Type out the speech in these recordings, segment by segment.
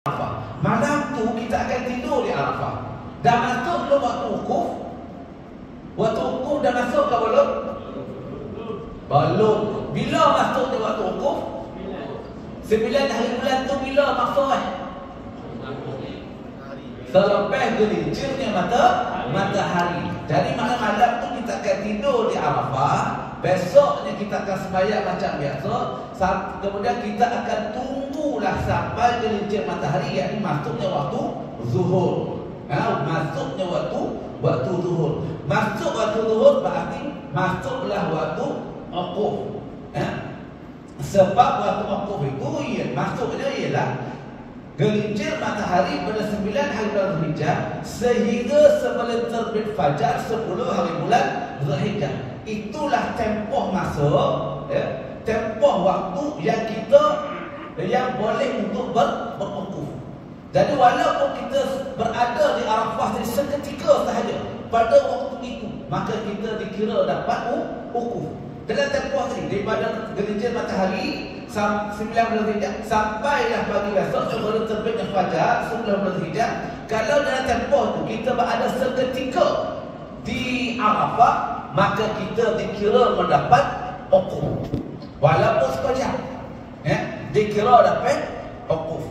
Arafah. Malam tu kita akan tidur di Arafah. Dah masuk belum waktu wukuf? Waktu wukuf dah masuk ke belum? Belum. Bila masuk di waktu wukuf? 9 hari bulan tu bila masuk selepas gelincirnya matahari. Jadi malam-malam tu kita akan tidur di Arafah. Besoknya kita akan sembahyang macam biasa. Kemudian kita akan tunggulah sampai gelincir matahari, yakni masuknya waktu zuhur. Masuknya waktu zuhur. Masuk waktu zuhur berarti masuklah waktu wukuf. Sebab waktu wukuf itu masuknya ialah gelincir matahari pada 9 hari bulan Zulhijjah sehingga sebelum terbit fajar 10 hari bulan Zulhijjah. Itulah tempoh masa, tempoh waktu yang kita yang boleh untuk berwukuf. Jadi walaupun kita berada di Arafah seketika sahaja pada waktu itu, maka kita dikira dapat wukuf. Dalam tempoh tadi daripada gelincir matahari 9 bulan Zulhijjah sampailah pagi besok sebelum terbitnya fajar 10 bulan Zulhijjah. Kalau dalam tempoh itu kita berada seketika di Arafah, maka kita dikira mendapat wukuf. Walaupun sekejap, dikira dapat wukuf.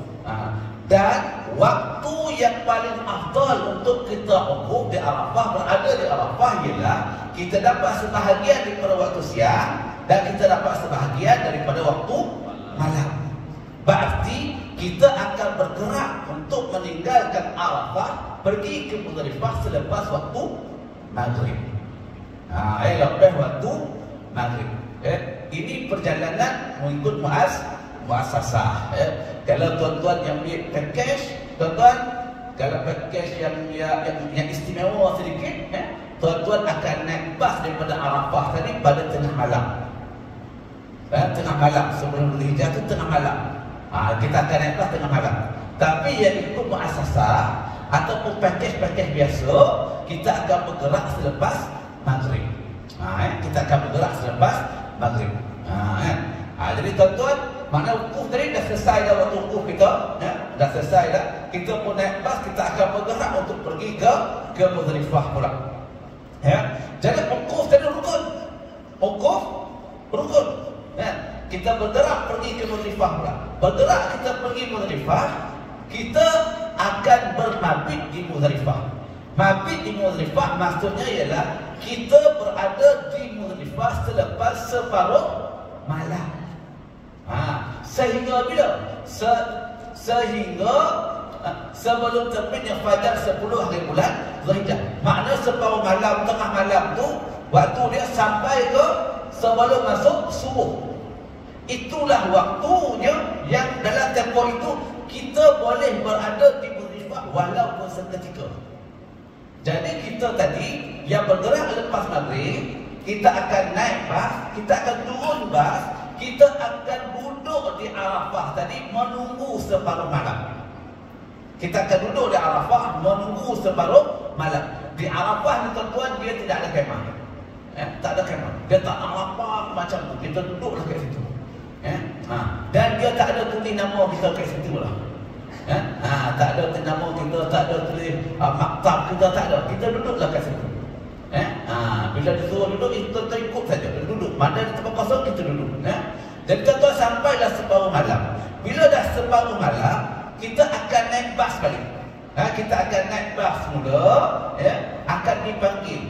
Dan waktu yang paling afdal untuk kita wukuf di Arafah, berada di Arafah, ialah kita dapat sebahagian daripada waktu siang dan kita dapat sebahagian daripada waktu malam. Berarti kita akan bergerak untuk meninggalkan Arafah, pergi ke Muzdalifah selepas waktu maghrib. Lepas waktu maghrib. Ini perjalanan mengikut muasasah. Kalau tuan-tuan yang ambil package, tuan-tuan kalau package yang istimewa sedikit, tuan-tuan akan naik bas daripada Arafah tadi pada tengah malam. Tengah malam sebelum Zulhijjah itu tengah malam. Kita akan naik bas tengah malam. Tapi yang ikut muasasah ataupun package biasa, kita akan bergerak selepas maghrib. Kita akan bergerak selepas maghrib. Jadi tuan-tuan, mana wukuf tadi dah selesai dah waktu wukuf kita, dah selesai dah. Kita pun naik bas, kita akan bergerak untuk pergi ke Muzdalifah pula. Jadi wukuf tadi rukun. Wukuf rukun. Kita bergerak pergi ke Muzdalifah pula. Bergerak kita pergi Muzdalifah, kita akan bermabit di Muzdalifah. Mabit di Muzdalifah maksudnya ialah kita berada di Muzdalifah selepas separuh malam. Sehingga bila? Sehingga sebelum terbitnya fajar 10 hari bulan Zulhijjah. Makna separuh malam, tengah malam tu waktu dia sampai ke sebelum masuk subuh. Itulah waktunya yang dalam tempoh itu kita boleh berada di Muzdalifah walaupun seketika. Jadi kita tadi yang bergerak lepas maghrib, kita akan naik bas, kita akan turun bas, kita akan duduk di Arafah tadi menunggu separuh malam. Kita akan duduk di Arafah menunggu separuh malam. Di Arafah ni tuan-tuan, dia tidak ada kemah. Tak ada kemah. Dia tak Arafah macam tu. Kita duduklah kat situ. Dan dia tak ada tulis nama kita kat situ lah. Tak ada tulis nama kita, tak ada tulis maktab kita, tak ada. Kita duduklah kat situ. Bila disuruh duduk, kita ikut saja. Duduk. Mana di tempat kosong, kita duduk. Dan tuan-tuan sampailah separuh malam. Bila dah separuh malam, kita akan naik bas balik. Kita akan naik bas mula, akan dipanggil.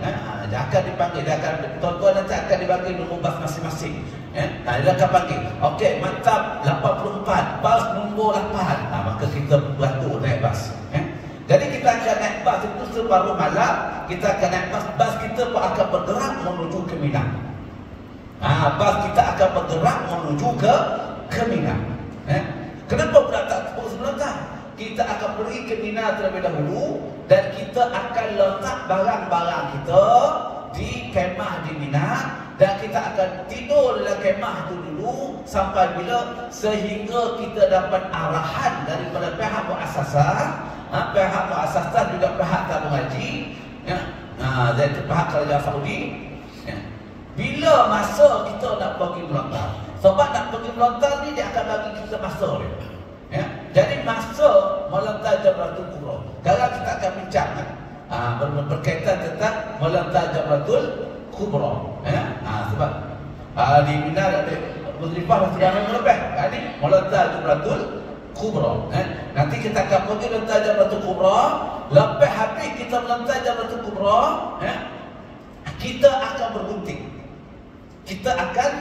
Tuan-tuan nanti akan dipanggil nombor bas masing-masing. Dia akan panggil, okey, mantap 84, bas nombor 8. Maka kita beratur naik bas. Jadi kita akan naik bas itu separuh malam. Kita akan naik bas kita pun akan bergerak menuju ke Mina. Bas kita akan bergerak menuju ke Mina. Kenapa pula tak tepuk sebentar? Kita akan pergi ke Mina terlebih dahulu dan kita akan letak barang-barang kita di kemah di Mina dan kita akan tidur dalam kemah itu dulu sampai bila sehingga kita dapat arahan daripada pihak muassasah, pihak muassasah juga pihak tabung haji, iaitu pihak kerajaan Saudi. Bila masa kita nak pergi melontar, sebab nak pergi melontar ni dia akan bagi kita masa dia. Jadi masuk melontar Jamratul Kubra. Sekarang kita akan bincang berkaitan tentang melontar Jamratul Kubra. Sebab di Mina ada Muzdalifah sudah lebih. Ini melontar Jamratul Kubra. Nanti kita akan pergi melontar Jamratul Kubra. Lepas habis kita melontar Jamratul Kubra, kita akan bergunting. Kita akan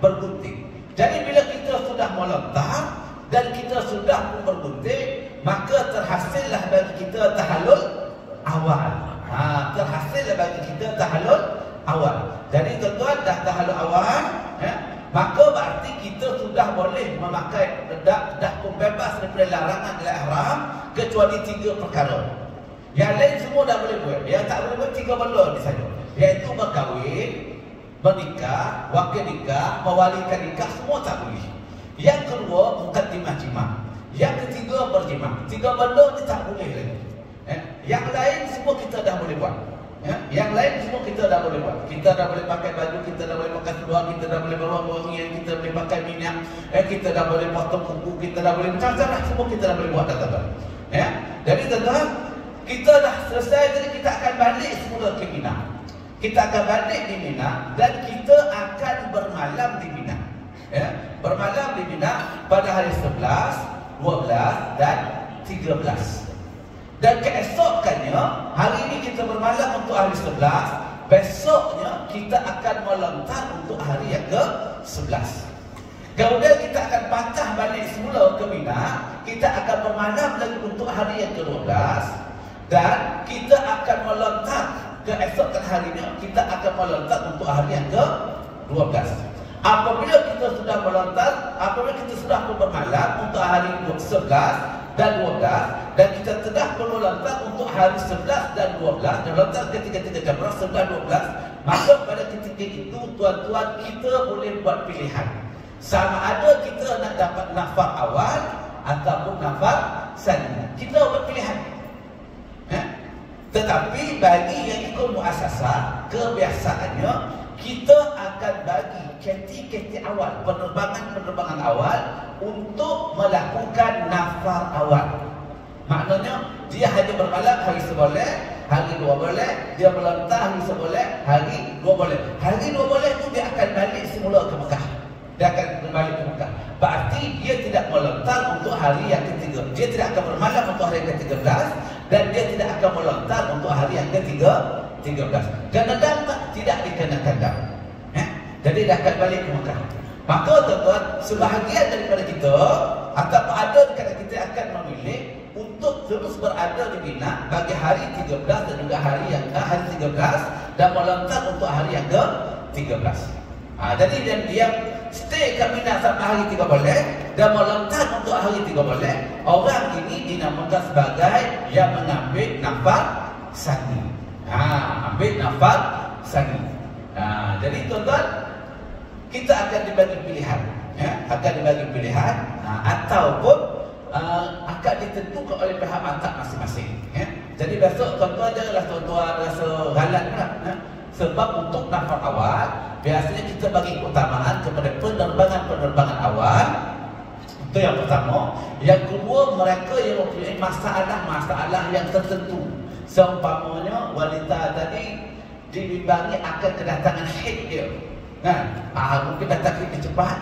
bergunting. Jadi bila kita sudah melontar dan kita sudah pun bergunting, maka terhasillah bagi kita tahallul awal. Terhasillah bagi kita tahallul awal. Jadi tuan-tuan dah tahallul awal, maka berarti kita sudah boleh memakai dah pun bebas daripada larangan dalam ihram kecuali 3 perkara. Yang lain semua dah boleh buat. Yang tak boleh buat 3 benda ni saja. Iaitu berkahwin, menikah, wakil nikah, mewalikan nikah, semua tak boleh. Yang kedua, muqaddimah jima'. Yang ketiga, berjima'. 3 benda ni tak boleh lagi. Yang lain semua kita dah boleh buat. Yang lain semua kita dah boleh buat. Kita dah boleh pakai baju, kita dah boleh pakai seluar, kita dah boleh bawa wangian, kita boleh pakai minyak, kita dah boleh potong kuku, kita dah boleh macam-macam lah, semua kita dah boleh buat, tuan-tuan. Jadi tuan-tuan, kita dah selesai, jadi kita akan balik semula ke Mina. Kita akan balik di Mina dan kita akan bermalam di Mina. Bermalam di Mina pada hari 11, 12 dan 13. Dan keesokannya, hari ini kita bermalam untuk hari 11, besoknya kita akan melontar untuk hari yang ke-11. Kemudian kita akan patah balik semula ke Mina, kita akan bermalam lagi untuk hari yang ke-12 dan kita akan melontar keesokan harinya, kita akan melontar untuk hari yang ke-12. Apabila kita sudah melontar, apabila kita sudah bermalam untuk hari 11 dan 12 dan kita telah melontar untuk hari 11 dan 12 dan lontar ketiga-tiga jamrah 11 12, maka pada ketika itu tuan-tuan kita boleh buat pilihan. Sama ada kita nak dapat nafar awal ataupun nafar sani. Kita buat pilihan. Tetapi bagi yang ikut muassasah, kebiasaannya kita akan bagi keti-keti awal, penerbangan awal untuk melakukan nafar awal. Maknanya dia hanya bermalam hari 1 boleh, hari 2 boleh, dia melontar hari 1 boleh, hari 2 boleh. Hari 2 boleh tu dia akan balik semula ke Mekah. Dia akan kembali ke Mekah. Berarti dia tidak melontar untuk hari yang ketiga. Dia tidak akan bermalam untuk hari yang ke-13 dan dia tidak akan melontar untuk hari yang ke-13. Kena dam tak? Tidak dikenakan dam. Jadi dia akan balik ke Mekah. Maka tuan-tuan, sebahagian daripada kita ataupun ada dekat kita akan memilih untuk terus berada di Mina bagi hari 13 dan juga hari 13 dan melontar untuk hari yang ke-13. Jadi dia stay ke Mina sampai hari 3 boleh dan melontar untuk hari 3 boleh. Orang ini dinamakan sebagai yang mengambil nafar sani. Ambil nafar sani. Jadi tuan-tuan, kita akan dibagi pilihan, akan dibagi pilihan ataupun akan ditentukan oleh pihak mantap masing-masing. Jadi besok tuan-tuan janganlah tuan-tuan rasa galat pula. Sebab untuk nafar awal biasanya kita bagi keutamaan kepada penerbangan awal. Itu yang pertama. Yang kedua, mereka yang mempunyai masalah yang tertentu. Seumpamanya wanita tadi dibimbangi akan kedatangan haid dia. Mungkin datang haid cepat,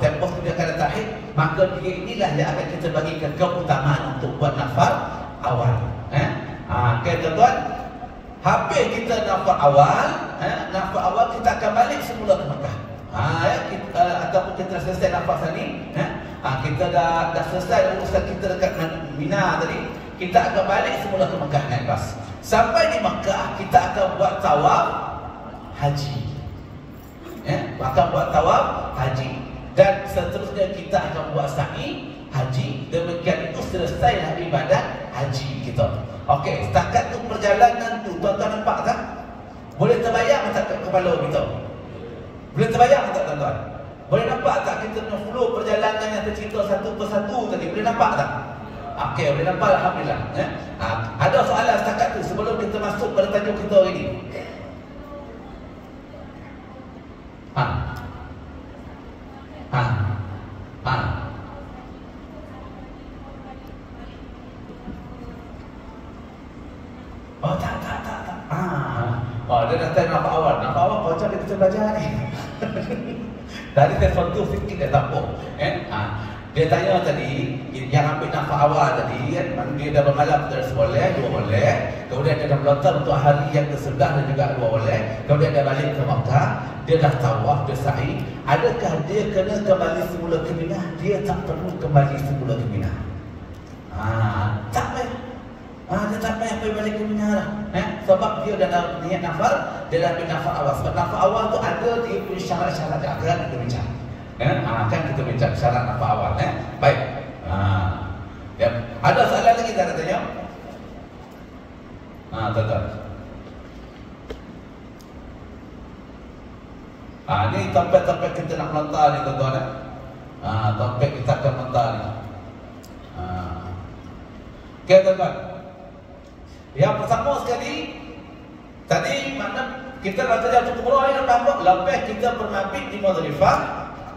tempoh tu dia akan datang haid, maka dia inilah yang akan kita bagikan keutamaan untuk buat nafar awal. Okay, tuan-tuan, habis kita nafar awal, kita akan balik semula ke Mekah. Ataupun kita selesai nafar tadi, kita dah selesai urusan kita dekat Mina tadi, kita akan balik semula ke Mekah naik bas. Sampai di Mekah kita akan buat tawaf haji. Akan buat tawaf haji dan seterusnya kita akan buat sa'i haji. Demikian itu selesailah ibadat haji kita. Okey, setakat tu perjalanan tu tuan-tuan nampak tak? Boleh terbayang tak kepala kita? Boleh terbayang tak tuan-tuan? Boleh nampak tak kita punya flow perjalanan yang tercerita satu persatu tadi? Boleh nampak tak? Okey, boleh nampak, alhamdulillah. Ada soalan setakat tu sebelum kita masuk pada tajuk kita hari ni? Oh tak. Dia datang nampak awal kau cakap kita belajar ni. Tadi telefon tu sikit dia tak apa. Dia tanya tadi, yang ambil nafas awal tadi kan, dia dah bermalam terus boleh, 2 boleh. Kemudian dia dah melontar untuk hari yang ke-11 dan juga 2 boleh. Kemudian dia balik ke Makkah, dia dah tawaf, dia sa'i. Adakah dia kena kembali semula ke Mina? Dia tak perlu kembali semula ke Mina. Tak payah. Dia tak payah pergi balik ke Mina lah. Sebab dia dah niat nafal, dia dah ambil nafas awal. Sebab nafas awal tu ada dia punya syarat-syarat yang akan kita bincang. Akan kita bincang syarat nafas awal. Baik. Ya. Ada soalan lagi tak nak tanya? Tuan-tuan. Ni topik-topik kita nak melontar ni tuan-tuan. Topik kita akan melontar ni. Okey tuan-tuan. Yang pertama sekali, tadi mana kita nak Tahajud Kubra yang nampak lepas kita bermabit di Muzdalifah,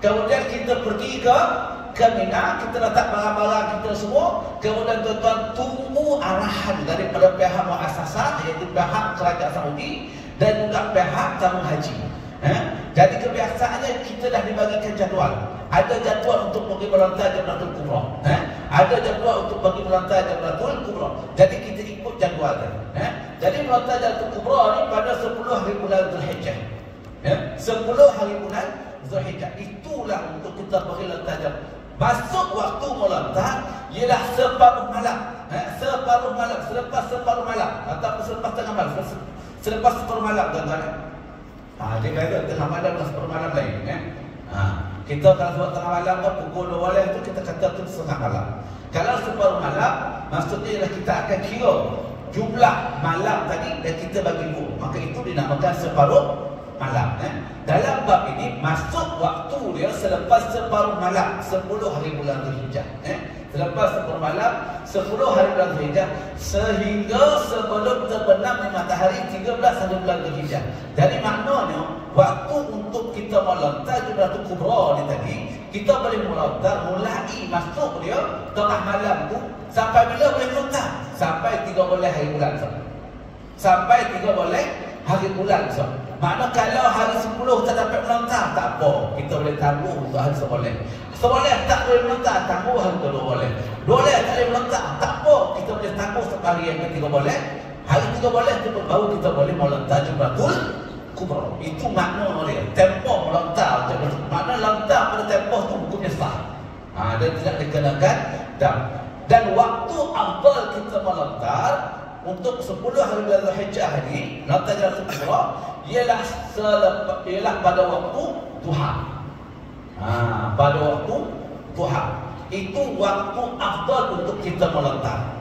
kemudian kita pergi ke Mina, kita letak barang-barang kita semua, kemudian tuan-tuan tunggu arahan daripada pihak muassasah iaitu pihak kerajaan Saudi dan juga pihak tamu haji. Jadi kebiasaannya kita dah dibagikan jadual. Ada jadual untuk pergi melontar Jamratul Kubra. Ada jadual untuk pergi melontar Jamratul Kubra. Jadi kita ikut jadual tadi. Jadi melontar Jamratul Kubra ni pada 10 hari bulan Zulhijjah. 10 hari bulan Zulhijjah. Itulah untuk kita pergi lontar Jamratul. Masuk waktu melontar ialah separuh malam. Separuh malam, selepas separuh malam ataupun selepas tengah malam. Selepas separuh malam tuan-tuan. Dia kata tengah malam dan separuh malam lain. Kita kalau sebab tengah malam kan pukul 2 malam tu kita kata tu setengah malam. Kalau separuh malam, maksudnya ialah kita akan kira jumlah malam tadi dan kita bagi 2. Maka itu dinamakan separuh malam. Dalam bab ini masuk waktu dia selepas separuh malam 10 hari bulan Zulhijjah. Selepas separuh malam 10 hari bulan Zulhijjah sehingga sebelum terbenamnya matahari 13 hari bulan Zulhijjah. Jadi maknanya waktu untuk kita melontar Jamratul Kubra ni tadi, kita boleh melontar mulai masuk dia tengah malam tu sampai bila boleh melontar? Sampai 13 hari bulan. Sampai 13 hari bulan. Makna kalau hari 10 tak dapat melontar, tak apa, kita boleh tangguh untuk hari 11. 11 tak boleh melontar, tangguh hari kedua boleh. 12 tak boleh melontar, tak apa, kita boleh tangguh sampai hari yang ke-13 boleh. Hari 13 tu baru kita boleh melontar Jamratul Kubra. Itu makna dia. Tempoh melontar Jamratul. Makna lontar pada tempoh tu hukumnya sah. Dan tidak dikenakan dam. Dan waktu afdal kita melontar untuk 10 hari bulan Zulhijjah ini, lontar Jamratul Kubra ialah pada waktu duha. Pada waktu duha. Itu waktu afdal untuk kita melontar.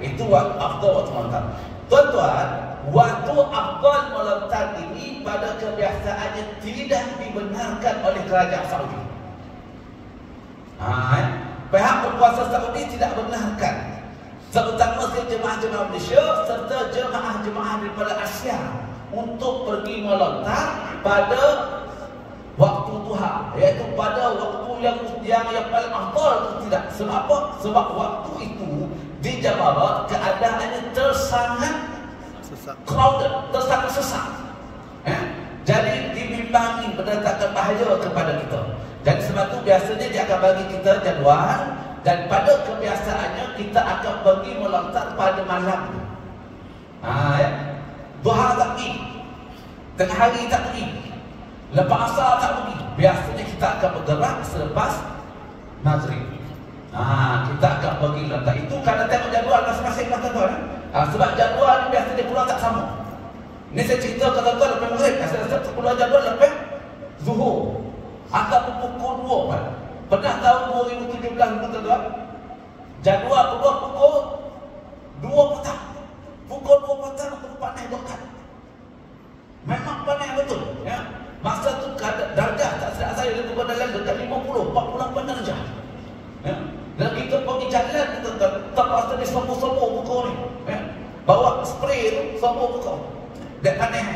Itu waktu afdal waktu melontar. Tuan-tuan, waktu afdal melontar ini pada kebiasaannya tidak dibenarkan oleh kerajaan Saudi. Pihak berkuasa Saudi tidak benarkan, terutama jemaah-jemaah Malaysia serta jemaah-jemaah daripada Asia untuk pergi melontar pada waktu duha, iaitu pada waktu yang paling afdal itu tidak. Sebab apa? Sebab waktu itu di Jamarat keadaannya tersangat crowded, tersangat sesak. Jadi dibimbangi mendatangkan bahaya kepada kita. Dan sebab itu biasanya dia akan bagi kita jadual, dan pada kebiasaannya kita akan pergi melontar pada malam. Duha tak pergi, tengah hari tak pergi, lepas asar tak pergi. Biasanya kita akan bergerak selepas maghrib. Kita akan pergi lontar. Itu kerana tengok jadual masing-masing lah tuan-tuan. Sebab jadual ni biasa dia keluar tak sama. Ni saya cerita ke tuan-tuan lepas maghrib. Saya keluar jadual lepas zuhur ataupun pukul 2 kan. Pernah tahun 2017 tuan-tuan, jadual keluar pukul 2 petang. Pukul 2 petang aku panas dekat. Memang panas betul ya. Masa tu darjah tak silap saya dia tukar dalam dekat 50, 48 darjah. Dan kita pergi jalan kita terpaksa dia sombong-sombong muka ni. Bawa spray tu sombong muka. Dan panas.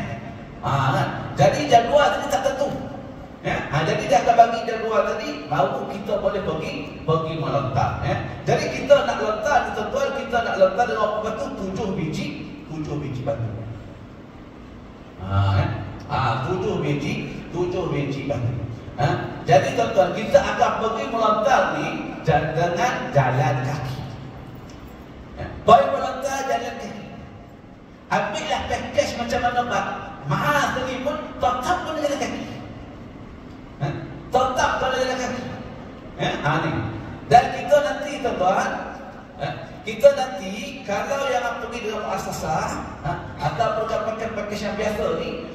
Jadi jadual tadi tak tentu. Jadi dia akan bagi jadual tadi, baru kita boleh pergi melontar. Jadi kita nak lontar, tuan-tuan, kita nak lontar dengan apa tu 7 biji 7 biji batu. 7 biji batu. Jadi tuan-tuan, kita akan pergi melontar ni dengan jalan kaki. Boleh melontar jalan kaki. Ambillah package macam mana Pak, mahal sekali pun tetap kena jalan kaki. Tetap kena jalan kaki. Ni. Dan kita nanti tuan-tuan, kita nanti kalau yang pergi dengan muasasah atau package yang biasa ni,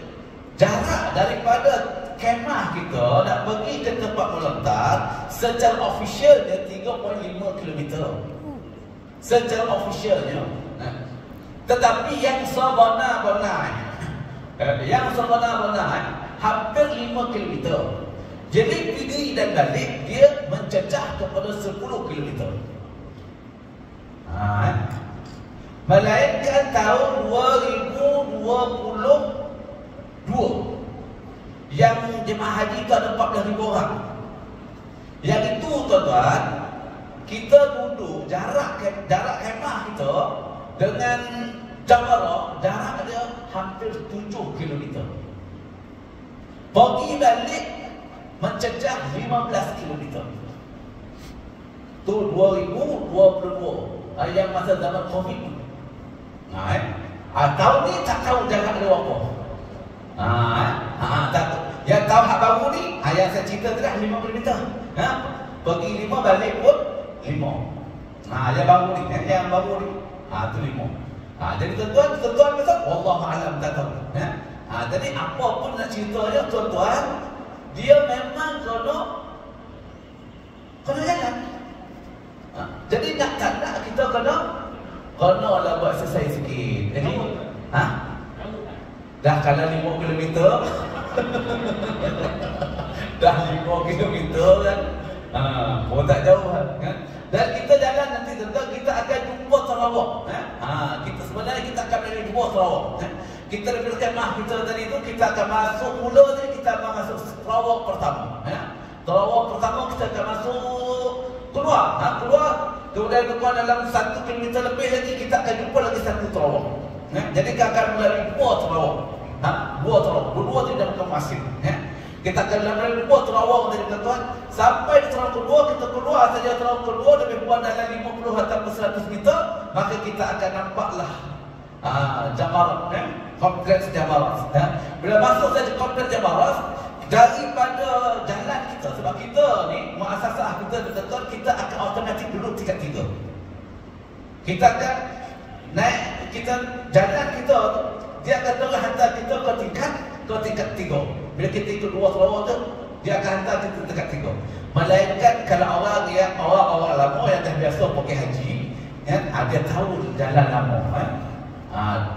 jarak daripada kemah kita nak pergi ke tempat melontar secara official dia 3.5 km. Secara officialnya. Tetapi yang sebenar-benar hampir 5 km. Jadi pergi dan balik dia mencecah kepada 10 km. Melainkan tahun 2022 yang jemaah haji itu ada 14,000 orang. Yang itu tuan-tuan, kita duduk jarak kemah kita dengan Jamarah, jarak dia hampir 7 km. Pergi balik mencecah 15 km. Tu 2022 yang masa zaman Covid. Tahun ni tak tahu jarak dia apa. Tak tahu. Yang tahu hak baru ni, yang saya cerita tu dah 5 km. Pergi 5 balik pun 5. Yang baru ni, yang baru ni. Tu 5. Jadi tuan-tuan betul, wallahu alam tak tahu. Jadi apa pun nak cerita dia tuan-tuan, dia memang kena jalan. Jadi nak tak nak kita kena lah buat exercise sikit. Jadi dah kalau 5 km dah 5 km kan. Pun tak jauh kan. Dan kita jalan nanti tuan-tuan, kita akan jumpa Sarawak. Kita sebenarnya kita akan melalui 2 Sarawak. Kita daripada kemah kita tadi tu, kita akan masuk mula tadi, kita akan masuk Sarawak pertama. Sarawak pertama kita akan masuk keluar. Kemudian dalam 1 km lebih lagi kita akan jumpa lagi 1 Sarawak. Jadi kita akan melalui 2 Sarawak. 2 Sarawak. Berdua tidak masing-masing. Kita akan melalui 2 Sarawak tadi tuan-tuan. Sampai di Sarawak kedua, kita keluar saja Sarawak kedua lebih kurang dalam 50 atau 100 meter, maka kita akan nampaklah Jamarah, kompleks Jamarah. Bila masuk saja kompleks Jamarah, daripada jalan kita, sebab kita ni muasasah kita betul-betul, kita akan automatik duduk tingkat 3. Kita akan naik, kita jalan kita dia akan terus hantar kita ke tingkat 3. Bila kita ikut 2 Sarawak tu, dia akan hantar kita tingkat 3. Melainkan kalau orang lama yang dah biasa pergi haji, dia tahu jalan lama.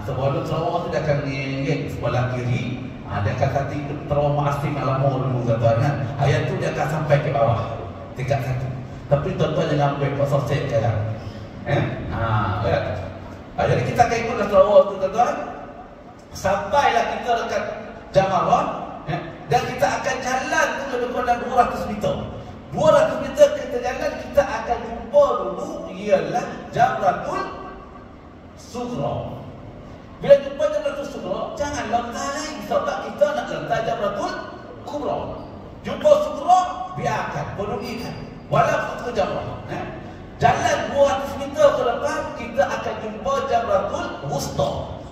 Sebelum Sarawak tu dia akan ingat sebelah kiri, dia akan kata Sarawak Muassim Alamo dulu tuan-tuan. Ayat tu dia akan sampai ke bawah tingkat 1. Tapi tuan-tuan jangan ambil pasal set jalan. Jadi kita akan ikutlah Sarawak tu tuan-tuan. Sampailah kita dekat Jamarah, dan kita akan jalan tu lebih kurang 200 meter. 200 meter kita jalan, kita akan jumpa dulu ialah Jamratul Sughra. Bila jumpa Jamratul Sughra, jangan lontar lagi sebab kita nak lontar Jamratul Kubra. Jumpa Sughra, biarkan, penuhikan walaupun ke Jamrah. Jalan 200 meter ke depan, kita akan jumpa Jamratul Wusta.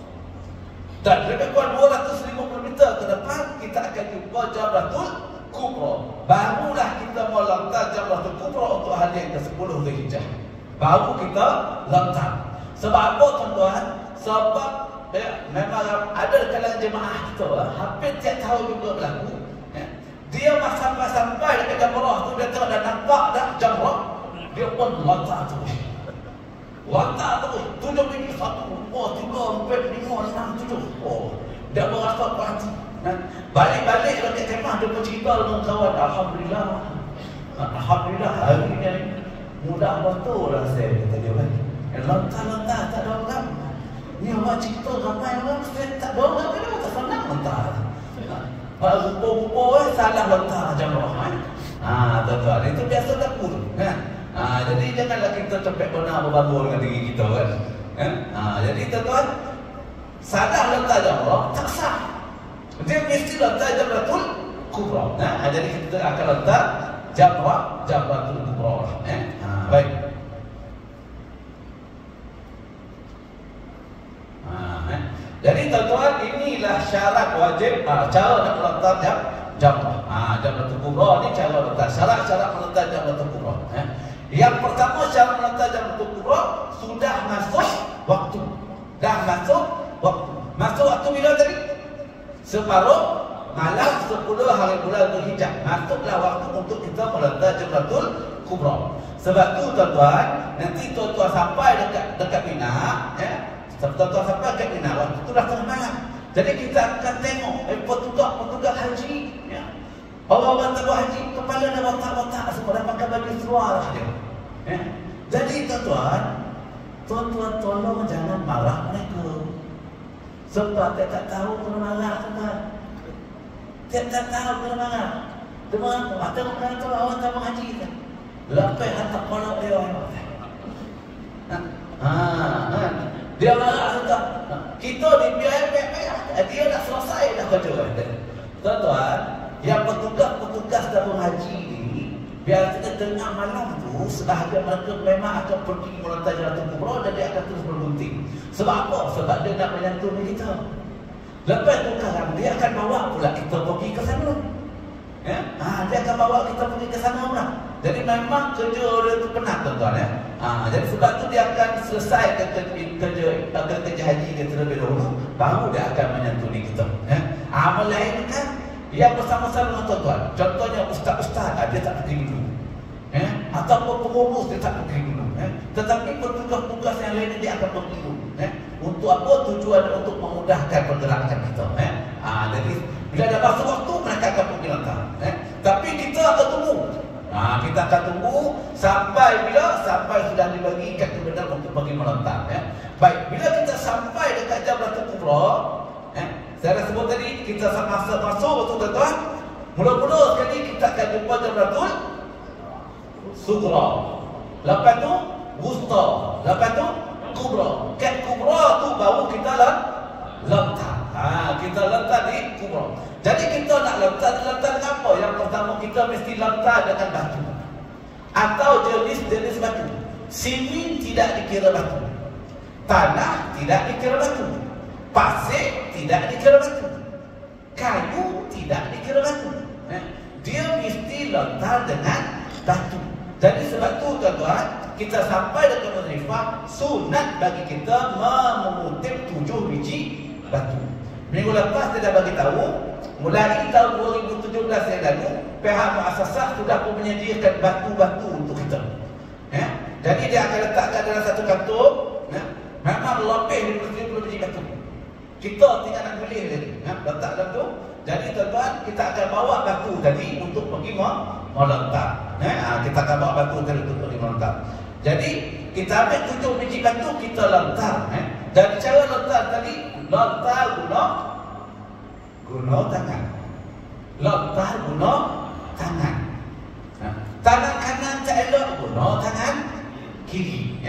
Dan lebih kurang 250 meter ke depan, kita akan jumpa Jamratul Kubra. Barulah kita melontar Jamratul Kubra untuk hari yang ke-10 Zulhijjah. Baru kita lontar. Sebab apa tuan-tuan? Sebab memang ada kalangan jemaah kita, hampir tiap tahun juga berlaku. Dia sampai dekat Jamrah tu, dia dah nampak dah Jamrah, dia pun lontar terus. Lontar terus. 7 biji 1, 2, 3, 4, 5, 6, 7. Dia berasa berhati. Balik-balik dekat kemah, dia bercerita dengan kawan, Alhamdulillah hari ni mudah betul lah saya, kata dia kan. Lontar-lontar tak ada orang. Ni awak cerita ramai orang, saya tak ada orang, kenapa tak senang lontar? Rupa-rupa salah lontar Jamrah. Tuan-tuan, itu biasa takut. Jadi janganlah kita cepet benar berbaru dengan diri kita kan. Jadi tuan-tuan, Salah letak jamrah tak sah. Dia mesti letak jamratul kubra. Jadi kita akan letak jamratul kubra. Baik. Jadi tuan-tuan, inilah syarat wajib cara nak meletak jamrah. Jamratul kubra ni cara letak, syarat-syarat meletak jamratul kubra. Yang pertama, cara meletak jamratul kubra sudah masuk waktu. Dah masuk waktu. Masuk waktu bila tadi? Separuh malam 10 hari bulan Dzulhijjah. Masuklah waktu untuk kita meletak jamratul kubra. Sebab tu tuan-tuan, nanti tuan-tuan sampai dekat Mina, tuan-tuan sampai dekat Mina, waktu tu dah tengah malam. Jadi kita akan tengok petugas haji, orang-orang tabuh haji, kepala dah botak-botak semua, dah pakai baju seluar dia. Jadi tuan-tuan tolong jangan marah mereka. Sebab dia tak tahu kena marah tuan. Dia tak tahu kena marah. Dia marah, tengok tu orang tabuh haji kita. Lepas hantar kolok dia orang. Dia marah sudah. Kita dibiarkan baik-baik. Dia dah selesai dah kerja. Tuan-tuan, yang petugas tabuh haji ni, biar kita tengah malam tu, sebahagian mereka memang akan pergi meletak jamratul kubra dan dia akan terus bergunting. Sebab apa? Sebab dia nak menyantuni kita. Lepas tu sekarang dia akan bawa pula kita pergi ke sana. Dia akan bawa kita pergi ke sana pula. Jadi memang kerja dia tu penat tuan-tuan. Jadi sebab tu dia akan selesai kerja haji dia terlebih dahulu, baru dia akan menyantuni kita. Amal lain kan yang bersama-sama dengan tuan-tuan. Contohnya ustaz-ustaz, dia tak pergi dulu. Ataupun pengurus dia tak pergi dulu. Tetapi petugas-petugas yang lain dia akan pergi dulu. Untuk apa? Tujuan untuk memudahkan pergerakan kita. Jadi bila dah masuk waktu, mereka akan pergi lantar. Tapi kita akan tunggu. Kita akan tunggu sampai bila? Sampai sudah dibagikan kebenaran untuk pergi melontar. Baik, bila kita sampai dekat jamratul kubra, saya dah sebut tadi, kita masuk betul tuan-tuan. Mula-mula sekali kita akan jumpa jamratul sughra. Lepas tu wusta. Lepas tu kubra. Kat kubra tu baru kita letak. Kita letak di kubra. Jadi kita nak letak dengan apa? Yang pertama kita mesti letak dengan batu. Atau jenis batu. Simin tidak dikira batu. Tanah tidak dikira batu. Pasir tidak dikira batu. Kayu tidak dikira batu. Dia mesti letak dengan batu. Jadi sebab tu tuan-tuan, kita sampai dekat Muzdalifah, sunat bagi kita mengutip 7 biji batu. Minggu lepas saya dah bagi tahu, mulai tahun 2017 yang lalu, pihak muassasah sudah pun menyediakan batu-batu untuk kita. Jadi dia akan letakkan dalam satu kantung, memang lebih dari 10 biji batu. Kita tinggal nak pilih tadi, letak dalam tu. Jadi tuan-tuan, kita akan bawa batu tadi untuk pergi melontar. Kita akan bawa batu tadi untuk pergi melontar. Jadi kita ambil 7 biji batu, kita lontar. Dan cara lontar tadi, lontar guna tangan. Lontar guna tangan. Tangan kanan tak elok, guna tangan kiri.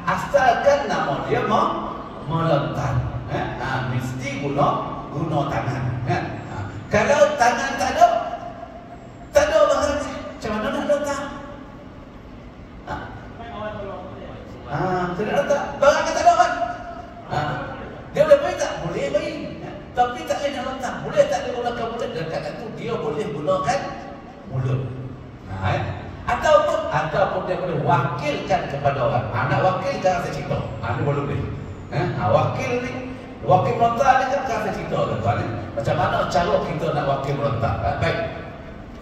Asalkan nama dia melontar. Mesti guna tangan. Kalau tangan tak ada bahan, macam mana nak letak? Tidak letak. Barang tak ada kan? Dia boleh beri tak? Boleh beri. Tapi tak boleh nak letak. Boleh tak dia gunakan mulut? Dan kata tu dia boleh gunakan mulut. Ataupun dia boleh wakilkan kepada orang. Nak wakilkan rasa cipta. Dia boleh. Wakil melontar ni kan rasa cipta tuan-tuan. Macam mana cara kita nak wakil melontar? Baik.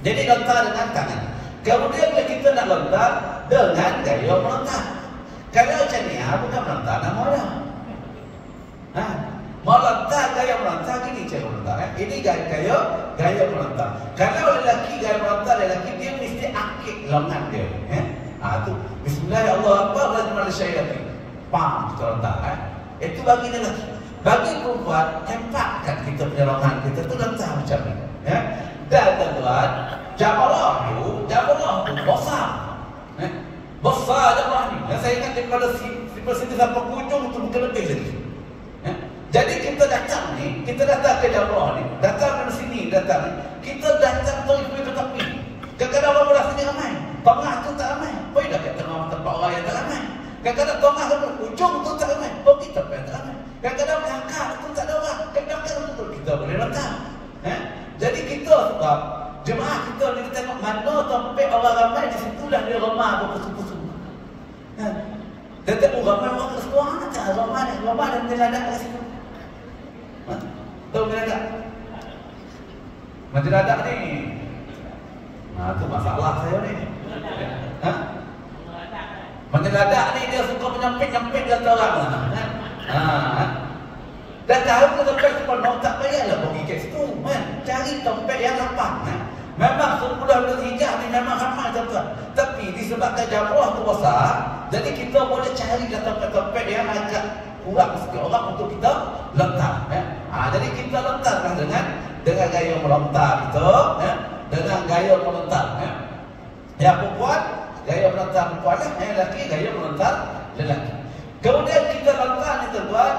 Jadi lontar dengan tangan. Kemudian bila kita nak lontar dengan gaya melontar. Kalau macam ni, bukan melontar nama dia. Melontar, gaya melontar, gini cara melontar. Ini gaya melontar. Kalau lelaki gaya melontar, lelaki dia mesti akik lengan dia. Tu Bismillahirrahmanirrahim. Kita lontar. Itu bagi lelaki. Bagi perempuan, tempatkan kita punya lengan kita tu lontar macam ni. Dan tuan-tuan, jamrah tu besar. Besar jamrah ni. Saya ingat daripada sini sampai hujung tu bukan lebih lagi. Jadi kita datang ni, kita datang ke Jamrah ni, datang ke sini, datang ni, kita datang tu tetapi kadang-kadang orang belah sini ramai, tengah tu tak ramai. Pergi dah kat tengah tempat orang yang tak ramai. Kadang-kadang tengah tu, ujung tu tak ramai. Pergi tempat tak ramai. Kadang-kadang belakang tu tak ada orang. Kadang-kadang tu kita boleh datang. Jadi kita sebab jemaah kita ni kita tengok mana tempat orang ramai, di situlah dia remah berpusu-pusu. Dia tengok ramai orang ke sekolah, tak ramai dan dia ladak kat situ. Tahu mendadak? Mendadak ni. Itu masalah saya ni. Mendadak ni dia suka menyamping-nyamping kata orang. Dah tahu ke tempat tu penuh, tak payahlah pergi ke situ. Cari tempat yang lapang. Memang 10 Zulhijjah ni memang ramai tuan-tuan. Tapi disebabkan Jamrah tu besar, jadi kita boleh cari tempat-tempat yang agak kurang sikit orang untuk kita lontar. Jadi kita lontarlah dengan gaya melontar kita, dengan gaya melontar. Yang perempuan gaya melontar perempuan, yang lelaki gaya melontar lelaki. Kemudian kita lontar ni tuan-tuan,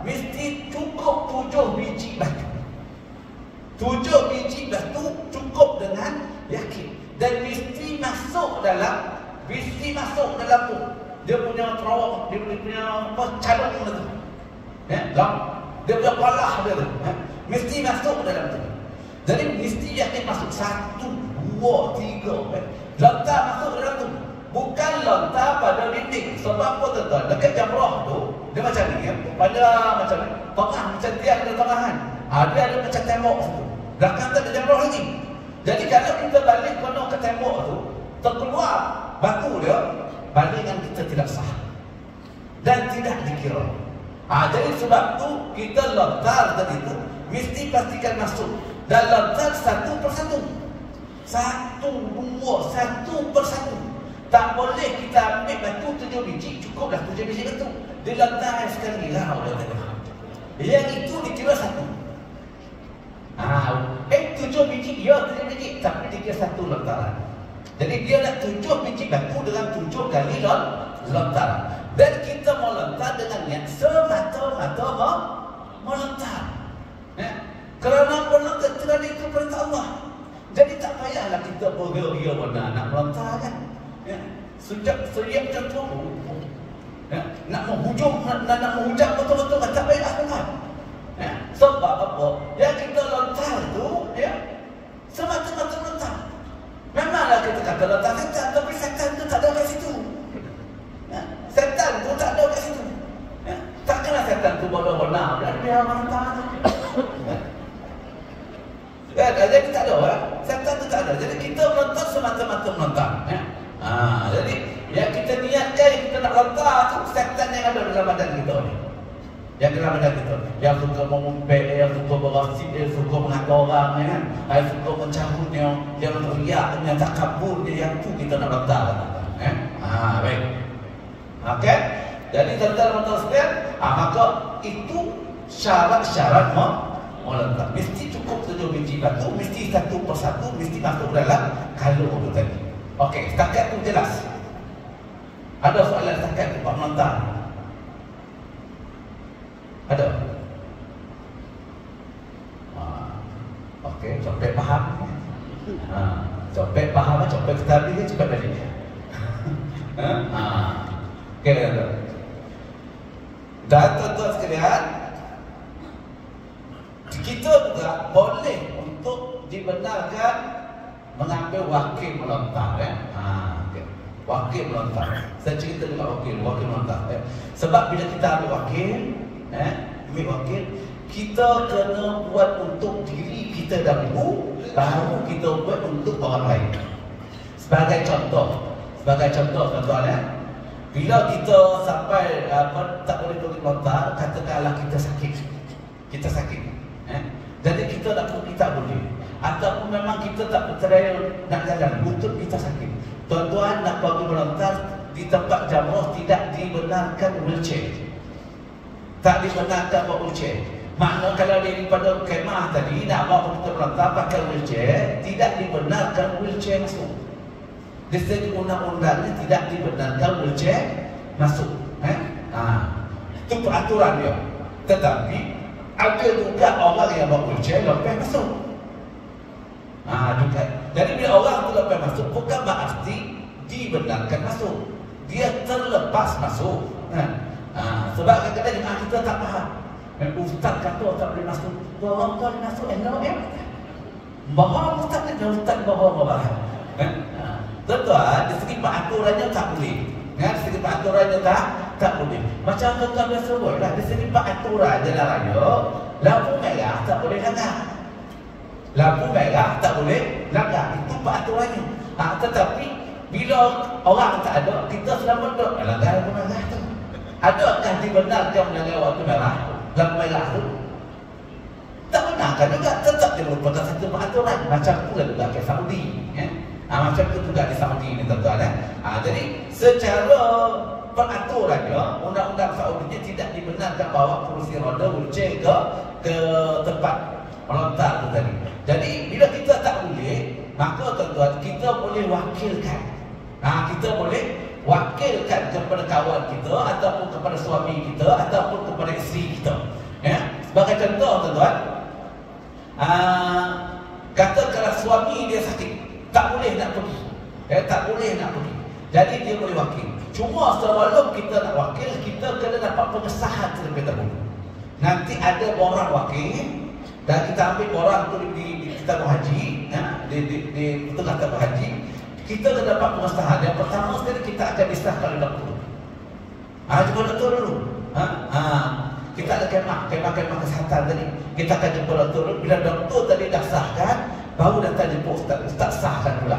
mesti cukup 7 biji batu. 7 biji batu cukup dengan yakin, dan mesti masuk dalam tu. Dia punya terawak, dia punya apa, calon tu. Dia punya palah dia tu. Mesti masuk dalam tu. Jadi mesti yakin masuk 1, 2, 3. Lontar masuk dalam tu. Bukan lontar pada dinding. Sebab apa tuan-tuan? Dekat Jamrah tu, dia macam ni pada macam ni. Tengah macam tiang ada tengahan. Dia ada macam tembok situ. Belakang tu ada Jamrah lagi. Jadi kalau kita balik kena ke tembok tu, terkeluar batu dia, balingan kita tidak sah dan tidak dikira. Jadi sebab tu kita lontar tadi tu mesti pastikan masuk dan lontar 1 persatu. 1, 2, 1 persatu. Tak boleh kita ambil batu 7 biji, cukuplah 7 biji batu. Dilontar sekali lah Allah Taala. Yang itu dikira 1. 7 biji, ya 7 biji, tapi dikira 1 lontaran. Jadi dia nak 7 biji batu dengan 7 kali lontar. Dan kita mau lontar dengan niat semata-mata mau lontar. Kerana melontar kerana itu perintah Allah. Jadi tak payahlah kita beria-ria mana nak melontar kan. Sejak macam tu, nak menghujam betul-betul tak payah kan. Sebab apa? Yang kita lontar tu, semata-mata lontar. Memanglah kita kata lontar setan, tapi setan tu tak ada kat situ. Setan tu tak ada kat situ. Tak kena setan tu bodoh-bodoh dan dia lontar tu. Jadi tak ada, setan tu tak ada. Jadi kita melontar semata-mata melontar. Jadi yang kita niatkan, yang kita nak lontar tu setan yang ada dalam badan kita ni. Yang dalam badan kita, yang suka mengumpet, yang suka berasib, yang suka mengata orang, yang suka mencarut, yang teriak, yang tak kabur, yang tu kita nak lontar. Baik. Okey. Jadi tuan-tuan sekalian, maka itu syarat-syarat melontar. Mesti cukup 7 biji batu, mesti 1 persatu, mesti masuk dalam kalung itu tadi. Okey, setakat tu jelas. Ada soalan setakat tu Pak melontar? Ada? Okey, copet faham. Copet faham, copet ketabi ke cepat balik. Okey, dan tuan-tuan sekalian, kita juga boleh untuk dibenarkan mengambil wakil melontar. Okay. Wakil melontar. Saya cerita dengan wakil melontar. Sebab bila kita ambil wakil, kita kena buat untuk diri kita dahulu, baru kita buat untuk orang lain. Sebagai contoh tuan-tuan, bila kita sampai tak boleh pergi melontar, katakanlah kita sakit. Jadi kita tak boleh, ataupun memang kita tak berteraya nak jalan, lutut kita sakit. Tuan-tuan nak pergi melontar di tempat Jamrah tidak dibenarkan wheelchair. Tak dibenarkan bawa wheelchair. Makna kalau daripada kemah tadi nak bawa kita melontar pakai wheelchair, tidak dibenarkan wheelchair masuk. Di segi undang-undangnya tidak dibenarkan wheelchair masuk. Itu peraturan dia. Tetapi Ada juga orang yang bawa wheelchair lepas masuk. Juga. Jadi bila orang tu lepas masuk, bukan berarti dibenarkan masuk. Dia terlepas masuk. Sebab kadang-kadang jemaah kita tak faham. Ustaz kata tak boleh masuk. Orang tak boleh masuk. Bahawa ustaz ni dah ustaz bahawa. Tuan-tuan, di segi peraturannya tak boleh. Di segi peraturannya tak boleh. Macam tuan-tuan biasa buat lah. Di segi peraturan jalan raya, lampu merah tak boleh langgar. Lampu merah tak boleh langgar. Itu peraturannya. Tetapi bila orang tak ada, kita selama duduk langgar lampu merah tu. Adakah dibenarkan melanggar waktu merah? Lampu merah tu? Tak benarkan juga. Tetap dia merupakan satu peraturan. Macam tu juga ke Saudi. Macam tu juga di Saudi ni tuan-tuan. Jadi secara peraturannya, undang-undang Saudi tidak dibenarkan bawa kerusi roda wheelchair ke tempat melontar tu tadi. Jadi bila kita tak boleh, maka tuan-tuan kita boleh wakilkan. Kita boleh wakilkan kepada kawan kita, ataupun kepada suami kita, ataupun kepada isteri kita. Sebagai contoh tuan-tuan, katakanlah suami dia sakit, tak boleh nak pergi. Tak boleh nak pergi. Jadi dia boleh wakil. Cuma sebelum kita nak wakil, kita kena dapat pengesahan terlebih dahulu. Nanti ada borang wakil, dan kita ambil borang tu di kitab haji, di tengah kitab haji. Kita kena dapat pengesahan. Yang pertama sekali kita akan disahkan oleh doktor. Jumpa doktor dulu. Kita ada kemah kesihatan tadi. Kita akan jumpa doktor dulu. Bila doktor tadi dah sahkan, baru datang jumpa ustaz. Ustaz sahkan pula.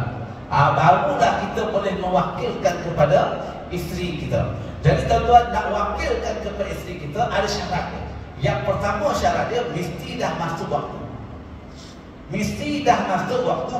Barulah kita boleh mewakilkan kepada isteri kita. Jadi tuan-tuan, nak wakilkan kepada isteri kita ada syaratnya. Yang pertama syaratnya mesti dah masuk waktu. Mesti dah masuk waktu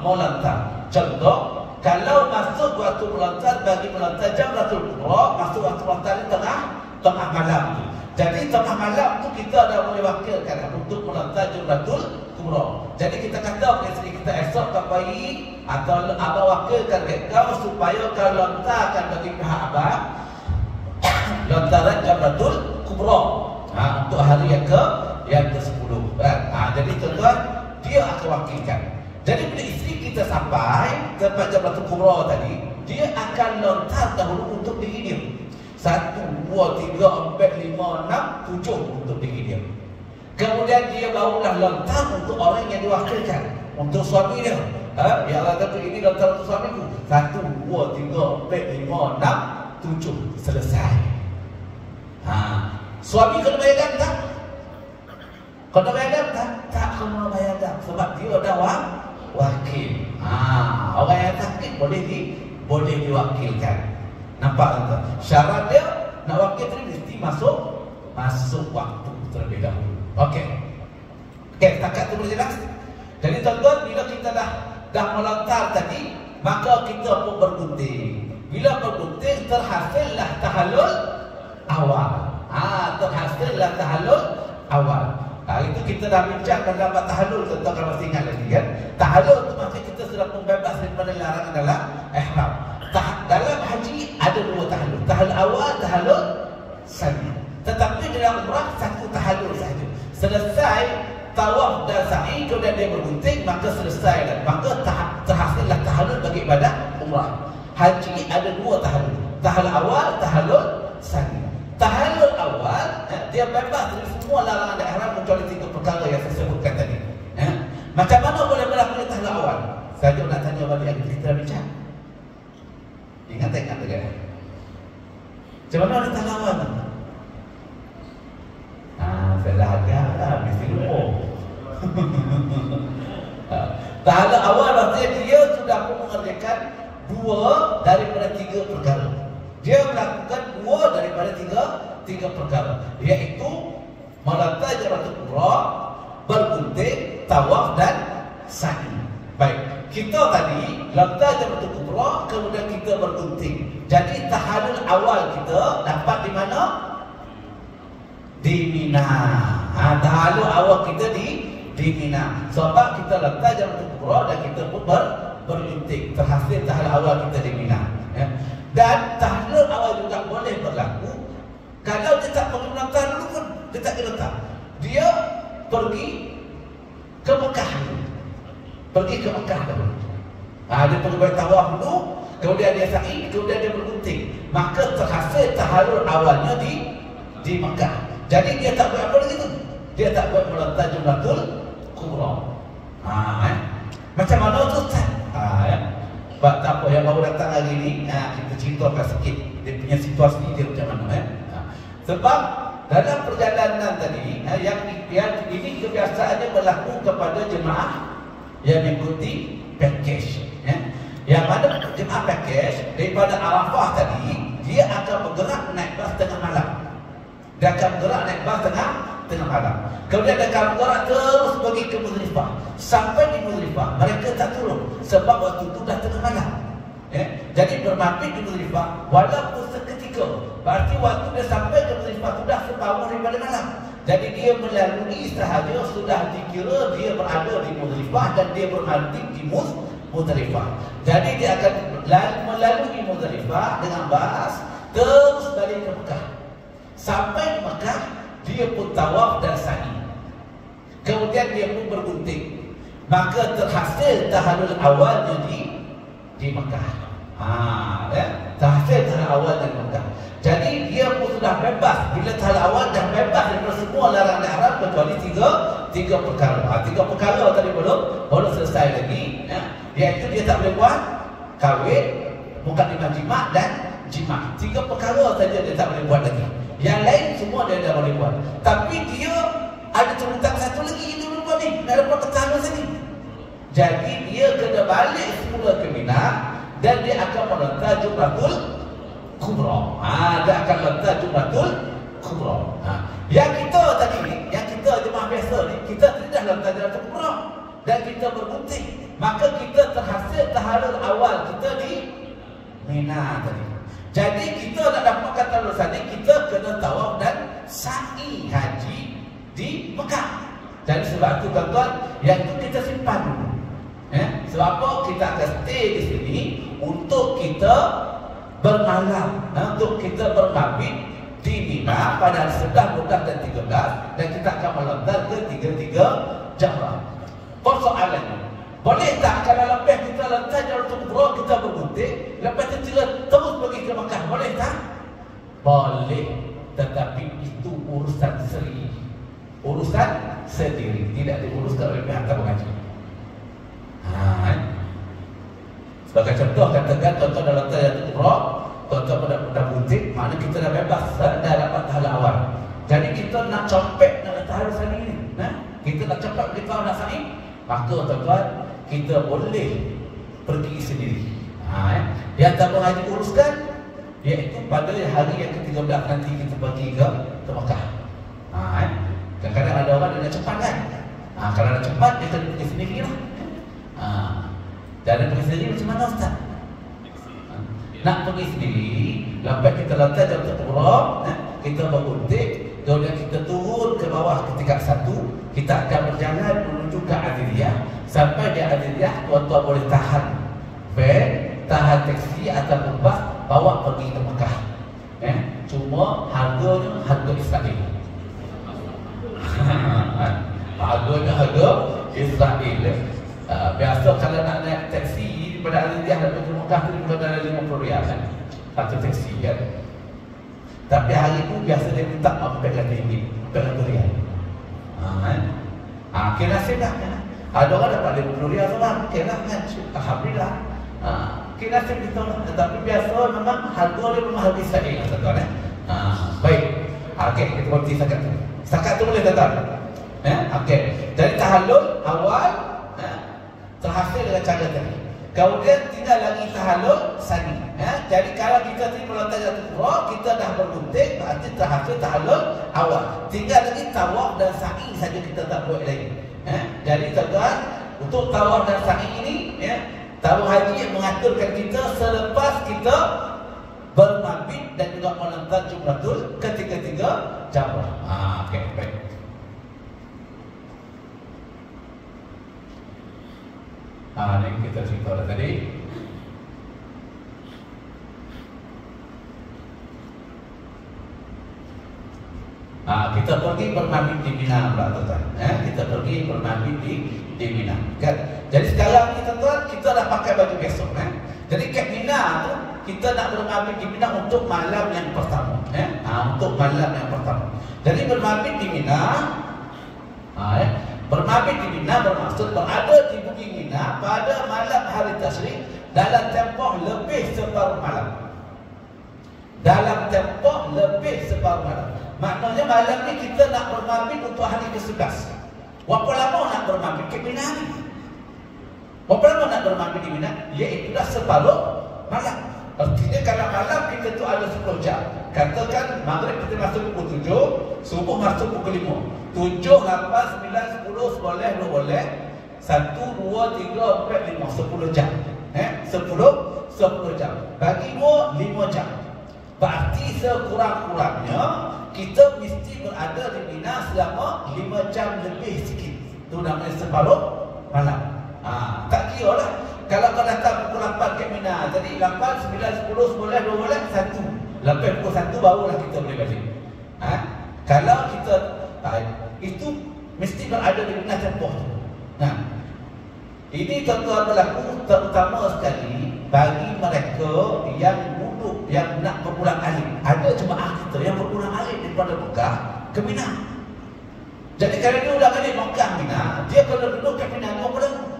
melontar. Contoh, kalau masuk waktu melontar, bagi melontar Jamratul Kubra, masuk waktu melontar di tengah malam tu. Jadi tengah malam tu kita dah boleh wakilkan untuk melontar Jamratul Kubra. Jadi kita kata kepada isteri kita, esok kau pergi atau abang wakilkan kau supaya kau lontarkan bagi pihak abang lontaran Jamratul Kubra untuk hari yang ke-10. Jadi tuan-tuan, dia akan wakilkan. Jadi bila isteri kita sampai tempat Jamratul Kubra tadi, dia akan lontar dahulu untuk diri dia. 1, 2, 3, 4, 5, 6, 7 untuk diri dia. Kemudian dia barulah lontar untuk orang yang diwakilkan, untuk suami dia. Ya Allah kata ini lontar untuk suamiku. 1, 2, 3, 4, 5, 6, 7. Selesai. Suami kena bayar dam tak? Kena bayar dam tak? Tak kena bayar dam. Sebab dia dah wakil. Orang yang sakit boleh diwakilkan. Nampak tak? Syarat dia nak wakil tadi mesti masuk waktu terlebih dahulu. Okey, setakat tu boleh jelas. Jadi tuan-tuan, bila kita dah melontar tadi, maka kita pun bergunting. Bila bergunting, terhasillah tahallul awal. Terhasillah tahallul awal. Itu kita dah bincang dalam tahallul, tuan-tuan kalau masih ingat lagi kan. Tahallul itu maksudnya kita sudah membebas daripada larangan dalam ihram. Dalam haji ada 2 tahallul. Tahallul awal, tahallul sani. Tetapi dalam umrah satu tahallul sahaja. Selesai tawaf dan sa'i, kemudian dia bergunting, maka selesai dan maka terhasillah tahallul bagi ibadah umrah. Haji ada 2 tahallul. Tahallul awal, tahallul sani. Tahallul awal dia bebas dari semua larangan dan ihram kecuali 3 perkara yang saya sebutkan tadi. Macam mana boleh berlaku tahallul awal? Saya nak tanya balik yang kita bincang. Ingat tak? Macam mana ada tahallul awal tu? Salah agak lah, mesti lupa. Tahallul awal maksudnya dia sudah mengerjakan 2 daripada 3 perkara. Dia melakukan 2 daripada 3 perkara, iaitu melontar Jamratul Kubra, bergunting, tawaf dan sa'i. Baik, kita tadi lontar Jamratul Kubra, kemudian kita bergunting. Jadi tahallul awal kita dapat di mana? Di Mina. Tahallul awal kita di Mina. Sebab kita lontar Jamratul Kubra dan kita pun bergunting. Terhasil tahallul awal kita di Mina. Dan tahallul awal juga boleh berlaku kalau dia tak pergi melontar dulu pun, dia tak dilontar. dia pergi ke Mekah. Pergi ke Mekah dulu. Dia pergi buat tawaf dulu, kemudian dia sa'i, kemudian dia bergunting. Maka terhasil tahalul awalnya di Mekah. Jadi dia tak buat apa lagi tu? Dia tak buat melontar Jumratul Kubra. Macam mana tu Ustaz? Tak apa, yang baru datang hari ni, kita ceritakan sikit dia punya situasi dia macam mana. Sebab dalam perjalanan tadi, yang ini kebiasaannya berlaku kepada jemaah yang mengikuti package. Yang mana jemaah package daripada Arafah tadi, dia akan bergerak naik bas tengah malam. Dia akan bergerak naik bas tengah malam. Kemudian dia akan bergerak terus pergi ke Muzdalifah. Sampai di Muzdalifah, mereka tak turun sebab waktu itu dah tengah malam. Jadi bermabit di Muzdalifah walaupun seketika. Berarti waktu dia sampai ke Muzdalifah sudah separuh daripada malam. Jadi dia melalui sahaja sudah dikira dia berada di Muzdalifah dan dia bermabit di Muzdalifah. Jadi dia akan melalui Muzdalifah dengan bas terus balik ke Mekah. Sampai di Mekah, dia pun tawaf dan sa'i. Kemudian dia pun bergunting. Maka terhasil tahalul awalnya di Mekah. Terhasil tahalul awal di Mekah. Jadi dia pun sudah bebas. Bila tahalul awal dah bebas daripada semua larangan ihram kecuali tiga perkara. Tiga perkara tadi belum selesai lagi. Iaitu dia tak boleh buat kahwin, mukadimah jima' dan jima'. Tiga perkara saja dia tak boleh buat lagi. Yang lain semua dia dah boleh buat. Tapi dia ada terletak satu lagi yang dia boleh buat ni. Nak dapat ketahuan sini. Jadi dia kena balik semula ke Mina dan dia akan melontar Jumratul Kubra. Dia akan melontar Jumratul Kubra. Yang kita tadi ni, yang kita jemaah biasa ni, kita tidak lontar Jumratul Kubra dan kita bergunting. Maka kita terhasil tahalul awal kita di Mina tadi. Jadi kita nak dapatkan tahalul sani, kita kena tawaf dan sa'i haji di Mekah. Jadi sebab itu tuan-tuan, yang itu kita simpan dulu. Sebab apa? Kita akan stay di sini untuk kita bermalam, untuk kita bermabit di Mina pada sedang 12 dan 13, dan kita akan melontar ke tiga jamrah. Persoalannya, boleh tak kalau lepas kita lontar Jumratul Kubra, kita bergunting, lepas itu kita terus pergi ke Mekah, boleh tak? Boleh, tetapi itu urusan sendiri. Urusan sendiri, tidak diuruskan oleh pihak tabung haji. Sebagai contoh, katakan tuan-tuan dah lontar Jumratul Kubra, tuan-tuan dah gunting, maknanya kita dah bebas, dah dapat tahalul awal. Jadi kita nak compek nak tahalul sani ni, kita nak cepat kita nak sani, maka tuan-tuan kita boleh pergi sendiri. Yang tabung haji uruskan, iaitu pada hari yang ke-13 nanti kita pergi ke Mekah. Kadang-kadang ada orang dia nak cepat kan. Kalau nak cepat, dia kena pergi sendiri lah. Dan pergi sendiri macam mana Ustaz? Nak pergi sendiri, lepas kita lontar Jumratul Kubra, kita bergunting, kemudian kita turun ke bawah ketika satu, kita akan berjalan menuju ke Adiliyah. Sampai di Adiliyah, tuan-tuan boleh tahan van, tahan taksi ataupun bas, bawa pergi ke Mekah. Cuma harganya harga Israel. Harganya harga Israel. Biasa kalau nak naik taksi daripada Adiliyah dan pergi Mekah tu ada RM50 kan, satu taksi kan. Tapi hari itu biasa dia minta RM40, RM40. Kira nasib dah kan. Ada orang dapat RM50 seorang, kira kan. Alhamdulillah. Kira nasib kita lah. Tetapi biasa memang harga dia memang habis sahaja tuan-tuan. Baik. Okey, kita berhenti setakat tu. Setakat tu boleh tuan-tuan. Okey. Jadi tahallul awal terhasil dengan cara tadi. Kemudian tidak lagi tahallul sani. Jadi kalau kita tadi melontar Jumratul Kubra, kita dah bergunting, berarti terhasil tahallul awal. Tinggal lagi tawaf dan sa'i saja kita tak buat lagi. Jadi tuan-tuan, untuk tawaf dan sa'i ini, tabung haji yang mengaturkan kita selepas kita bermabit dan juga melontar Jumratul ketiga-tiga jamrah. Okey, baik. Ini kita cerita tadi. Kita pergi bermabit di Mina pula tuan. Kita pergi bermabit di Mina. Kan? Jadi sekarang ni tuan, kita dah pakai baju besok. Jadi kat Mina tu kita nak bermabit di Mina untuk malam yang pertama. Untuk malam yang pertama. Jadi bermabit di Mina, bermabit di Mina bermaksud berada di bumi Mina pada malam hari tasyrik dalam tempoh lebih separuh malam. Dalam tempoh lebih separuh malam. Maknanya malam ni kita nak bermabit untuk hari ke-11. Berapa lama nak bermabit ke Mina ni? Berapa lama nak bermabit di Mina? Iaitu dah separuh malam. Artinya kalau malam kita tu ada 10 jam. Katakan maghrib kita masuk pukul 7, subuh masuk pukul 5. 7, 8, 9, 10 boleh, boleh. 1, 2, 3, 4, 5, 10 jam. 10 jam. Bagi 5 jam. Berarti sekurang-kurangnya kita mesti berada di Mina selama 5 jam lebih sikit. Itu namanya separuh malam. Tak kira lah. Kalau kau datang pukul 8 ke Mina, jadi 8, 9, 10 boleh, boleh, 1. Lepas pukul 1 barulah kita boleh balik. Kalau kita itu mesti berada di Mina tempoh tu. Ini tuan-tuan berlaku terutama sekali bagi mereka yang duduk, yang nak berpulang alik. Ada jemaah kita yang berpulang alik daripada Mekah ke Mina. Jadi kalau dia dah balik Mekah Mina, dia kena duduk ke Mina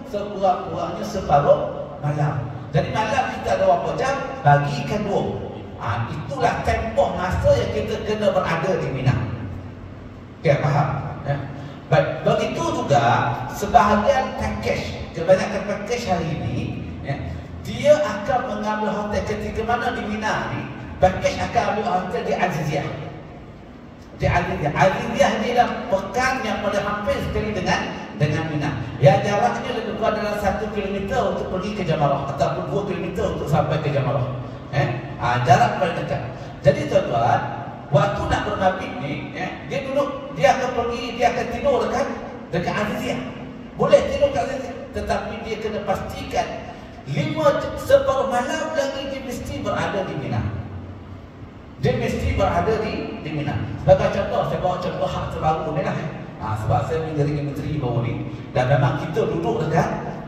sekurang-kurangnya separuh malam. Jadi malam kita ada berapa jam? Bagikan 2. Itulah tempoh masa yang kita kena berada di Mina. Okay, faham? Baik, begitu juga sebahagian package, kebanyakan package hari ini, dia akan mengambil hotel ketika mana di Mina ni, package akan ambil hotel di Aziziyah. Di Aziziyah. Aziziyah ni adalah pekan yang paling hampir sekali dengan Mina. Ya, jaraknya lebih kurang dalam 1 km untuk pergi ke Jamarah ataupun 2 km untuk sampai ke Jamarah. Jarak paling dekat. Jadi tuan-tuan, waktu nak bermabit ni, dia duduk, dia akan pergi, dia akan tidur dekat Aziziyah. Boleh tidur kat Aziziyah, tetapi dia kena pastikan 5 separuh malam lagi dia mesti berada di Mina. Dia mesti berada di Mina. Sebagai contoh, saya bawa contoh hak terbaru ni lah. Sebab saya ni dari menteri baru ni, dan memang kita duduk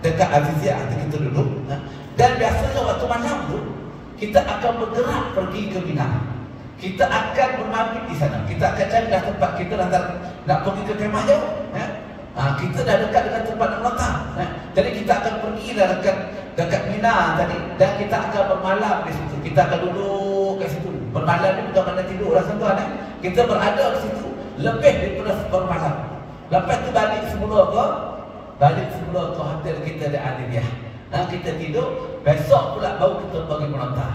dekat Aziziyah, kita duduk. Dan biasanya waktu malam tu kita akan bergerak pergi ke Mina. Kita akan bermabit di sana. Kita akan cari dah tempat kita nak pergi ke kemah jauh. Kita dah dekat dengan tempat nak meletak. Jadi kita akan pergi dah dekat Mina tadi, dan kita akan bermalam di situ. Kita akan duduk kat situ. Bermalam ni bukan mana tidur lah tuan-tuan. Kita berada di situ lebih daripada bermalam. Lepas tu balik semula ke hotel kita di Aziziyah. Kita tidur, besok pula baru kita pergi melontar.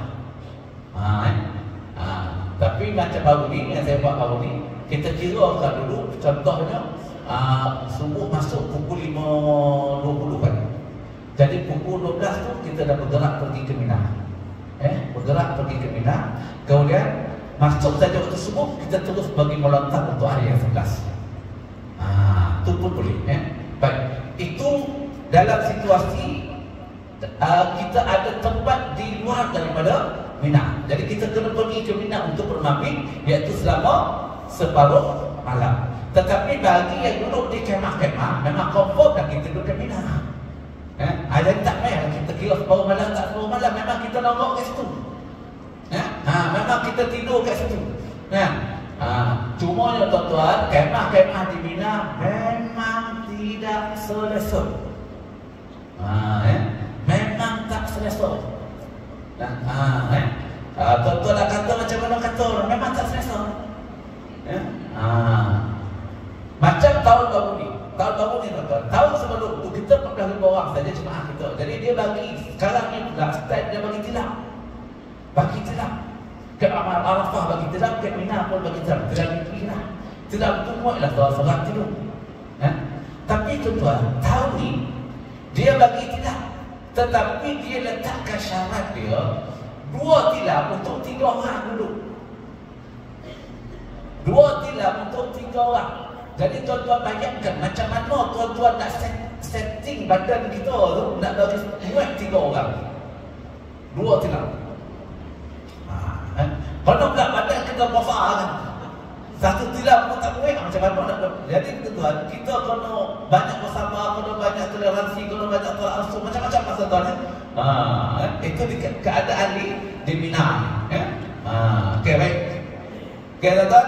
Tapi macam baru ni, yang saya buat baru ni, kita kirakan dulu, contohnya subuh masuk pukul 5.20 kan. Jadi pukul 12 tu kita dah bergerak pergi ke Mina. Bergerak pergi ke Mina. Kemudian masuk saja waktu subuh, kita terus pergi melontar untuk hari yang 11. Itu pun boleh. Baik, itu dalam situasi kita ada tempat di luar daripada Mina. Jadi kita kena pergi ke Mina untuk bermabit, iaitu selama separuh malam. Tetapi bagi yang duduk di kemah-kemah, memang confirm dah kita duduk ke Mina. Jadi tak payah kita kira separuh malam tak separuh malam, memang kita nongok kat situ. Memang kita tidur kat situ. Cuma ya tuan-tuan, kemah-kemah di Mina memang tidak selesa. Memang tak selesa. Tuan-tuan nak kata macam mana kata, memang tak selesa. Macam tahun baru ni tuan-tuan, tahun sebelum tu kita 14,000 orang saja jemaah kita. Jadi dia bagi, sekarang ni pula start dia bagi tilak. Ke Arafah bagi tilak, ke Mina pun bagi tilak. Tilak ni lah. Tilak tu muatlah solat tidur. Tapi tuan-tuan, tahun ni dia bagi tilak, tetapi dia letakkan syarat dia 2 tilak untuk 3 orang duduk. 2 tilak untuk 3 orang. Jadi tuan-tuan bayangkan macam mana tuan-tuan nak setting badan kita tu nak bagi muat 3 orang. 2 tilak. Kalau pula badan kita besar kan, Satu tilap pun tak boleh, macam mana nak. Jadi tuan, kita kena banyak bersabar, kena banyak toleransi, kena banyak tolak ansur, macam-macam masa tuan. Itu di keadaan di Mina. Okey, baik. Okey, tuan.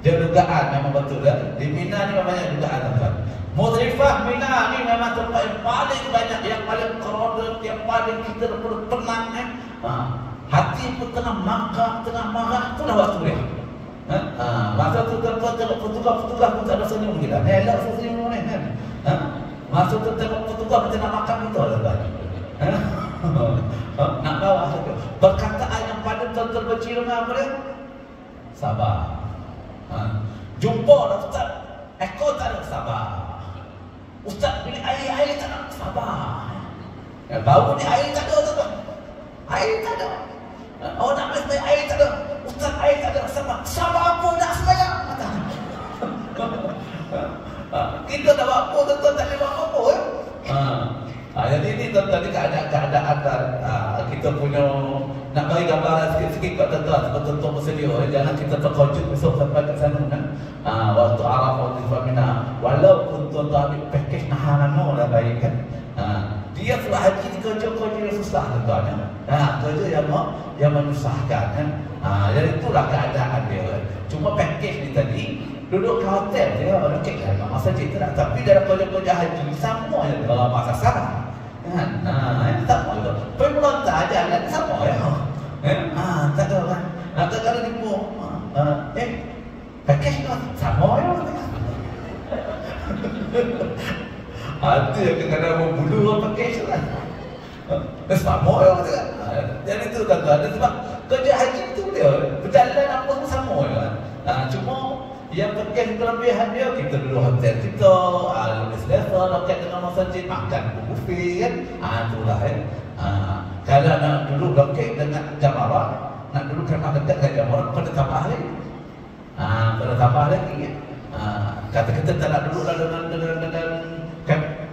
Dia dugaan memang betul dah. Di Mina ni memang banyak dugaan tuan. Muzdalifah, Mina ni memang tempat yang paling banyak, yang paling crowded, yang paling kita perlu tenang hati pun tengah mangkak, tengah marah, itulah waktu dia. Masa tu tuan tengok petugas pun tak ada senyum kita. Elok senyum ni kan. Masa tu tengok petugas pun tengah makan kita tuan. Nak bawa saja. Perkataan yang paling tuan benci dengan apa dia? Sabar. Jumpa dah ustaz, ekor tak ada sabar. Ustaz pilih air tak ada sabar. Bau ni air tak ada tuan. Air tak ada. Awak nak main air tak ada. Ustaz air tak ada sabar. Sabar apa nak sembahyang? Kita dah buat apa tuan, tak boleh buat apa jadi ini tadi keadaan kita punya nak bagi gambaran sikit-sikit kat tuan-tuan, betul-betul bersedia. Jangan kita terkejut besok sampai kat sana kan. Waktu Arafah, waktu Mina, walaupun tuan-tuan ambil pakej nahan dah baik kan. Dia sudah haji kerja susah tuan-tuan. Kerja yang menyusahkan kan. Jadi itulah keadaan dia. Cuma pakej ni tadi duduk ke hotel dia okey lah, masa masjid tu tak. Tapi dalam kerja haji sama je dalam masa salah. Ini tak apa. Pergi melontar jalan sama ya. Tak ada kan. Kalau dia pun pakej tu sama ya. Ada yang kadang-kadang bulu pakej tu kan. Sama ya. Jadi itu tuan-tuan, sebab kerja haji tu dia berjalan apa pun sama ya. Cuma yang penting kelebihan dia, kita dulu hotel kita, lebih selesa, loket dengan masjid, makan buffet kan. Itulah kan. Kalau nak dulu loket dengan jamaah, nak dulu kemah dekat dengan jamaah, kena tambah lagi. Kena tambah lagi kan. Kata kita tak nak dulu dengan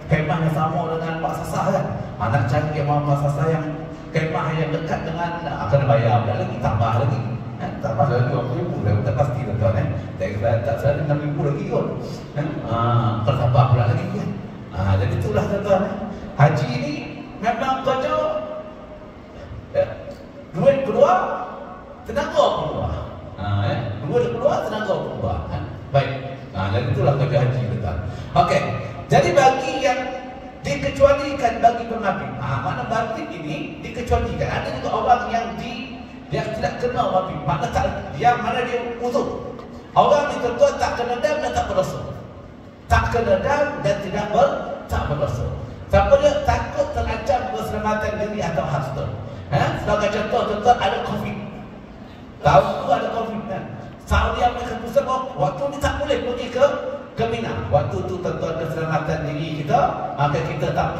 kemah yang sama dengan Pak Sasah kan. Nak cari kemah Pak Sasah yang kemah yang dekat dengan, kena bayar lagi, tambah lagi. Tambah lagi 20,000 dah, tak pasti tuan-tuan tak salah 6,000 lagi kot. Tambah pula lagi kan. Jadi itulah tuan-tuan. Haji ni memang kerja duit keluar, tenaga keluar. Duit keluar, tenaga keluar. Baik. Jadi itulah kerja haji tuan. Okey. Jadi bagi yang dikecualikan bagi pemabit. Mana mabit ini dikecualikan. Ada juga orang yang tidak kena mabit. Mana tak, yang mana dia uzur. Orang itu tak kena dam dan tak berdosa. Tak kena dam dan tak berdosa. Siapa dia takut terancam keselamatan diri atau harta. Sebagai contoh ada COVID. Tahu tu ada COVID kan. Saudi Arabia pusat waktu ni tak boleh pergi ke Mina. Waktu tu tuan-tuan keselamatan diri kita, maka kita tak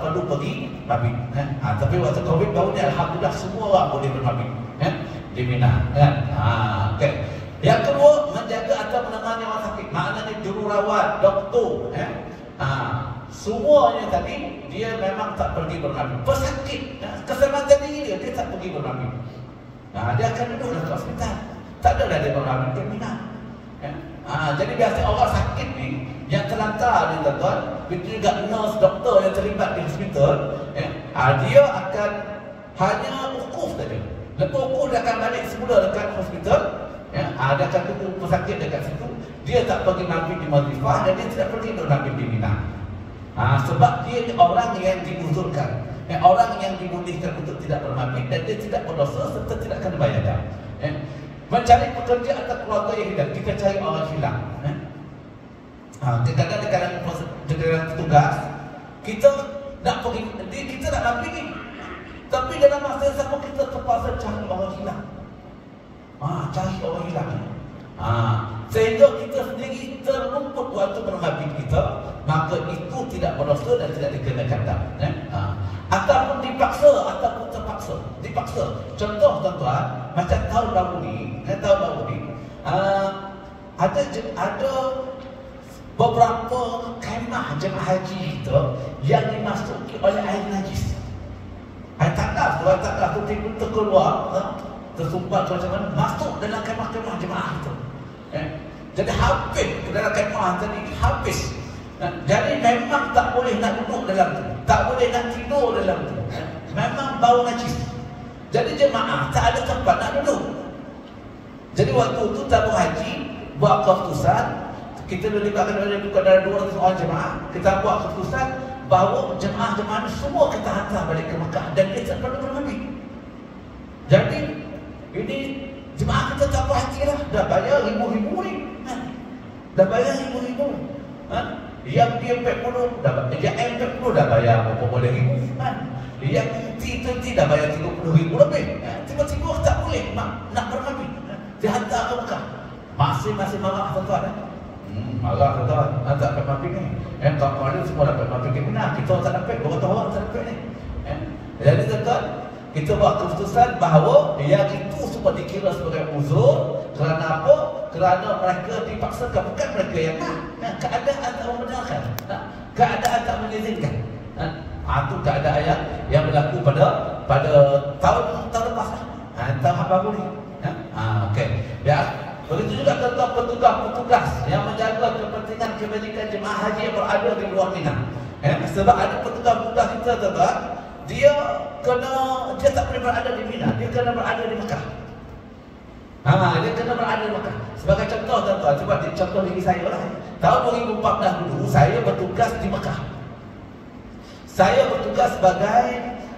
perlu pergi mabit. Tapi waktu COVID baru ni alhamdulillah semua orang boleh bermabit di Mina kan. Okay. Yang kedua, menjaga atau menangani orang sakit. Maknanya jururawat, doktor semuanya tadi dia memang tak pergi bermabit. Pesakit, keselamatan diri dia tak pergi bermabit. Dia akan duduklah ke hospital. Tak adalah dia bermabit ke Mina. Jadi biasa orang sakit ni yang terlantar ni tuan-tuan, begitu juga nurse, doktor yang terlibat di hospital, dia akan hanya ukuf saja. Lepas ukuf dia akan balik semula dekat hospital. Dia akan tunggu pesakit dekat situ. Dia tak pergi mabit di Muzdalifah dan dia tidak pergi untuk mabit di Mina. Sebab dia orang yang diuzurkan, orang yang dibolehkan untuk tidak bermabit dan dia tidak berdosa serta tidak kena bayar. Mencari pekerja atau keluarga yang hilang, kita cari orang hilang. Kadang-kadang di kalangan petugas, kita nak pergi, kita nak mabit ni, tapi dalam masa yang sama kita terpaksa cari orang hilang. Cari orang hilang. Sehingga kita sendiri terlumput waktu bermabit kita, maka itu tidak berdosa dan tidak dikenakan dam. Ataupun dipaksa ataupun terpaksa. Dipaksa. Contoh tuan-tuan, macam tahun baru ni, ada beberapa kemah jemaah haji kita yang dimasuki oleh air najis. Air tandas tu tiba terkeluar, tersumbat macam mana, masuk dalam kemah-kemah jemaah itu. Jadi habis dalam kemah tadi, habis. Jadi memang tak boleh nak duduk dalam tu, tak boleh nak tidur dalam tu. Memang bau najis. Jadi jemaah tak ada tempat nak duduk. Jadi waktu itu tabung haji buat keputusan, kita dilibatkan oleh dalam 200 orang jemaah. Kita buat keputusan bahawa jemaah-jemaah semua kita hantar balik ke Mekah dan kita perlu bermandi. Jadi ini jemaah kita tak puas hati lah, dah bayar ribu-ribu ni, dah bayar ribu-ribu. Yang dia 40 dah, yang M40 dah bayar berapa boleh ribu, yang T20 dah bayar 30,000 lebih. Tiba-tiba tak boleh nak bermandi, dihantar ke Mekah. Masing-masing marah tuan-tuan. Marah tuan-tuan, tak dapat mampir ni. Kawan-kawan dia semua dapat mampir ke Mina, kita tak dapat, berapa orang tak dapat ni. Jadi tuan-tuan, kita buat keputusan bahawa yang itu semua dikira sebagai uzur. Kerana apa? Kerana mereka dipaksakan, bukan mereka yang nak. Keadaan tak membenarkan, keadaan tak mengizinkan. Itu keadaan yang berlaku pada tahun lepas lah. Tahun baru ni. Okey. Ya. Begitu juga tentang petugas-petugas yang menjaga kepentingan kebajikan jemaah haji yang berada di luar Mina. Sebab ada petugas-petugas kita tuan-tuan, dia tak boleh berada di Mina, dia kena berada di Mekah. Dia kena berada di Mekah. Sebagai contoh tuan-tuan, cuba contoh diri saya lah. Tahun 2014 dulu saya bertugas di Mekah. Saya bertugas sebagai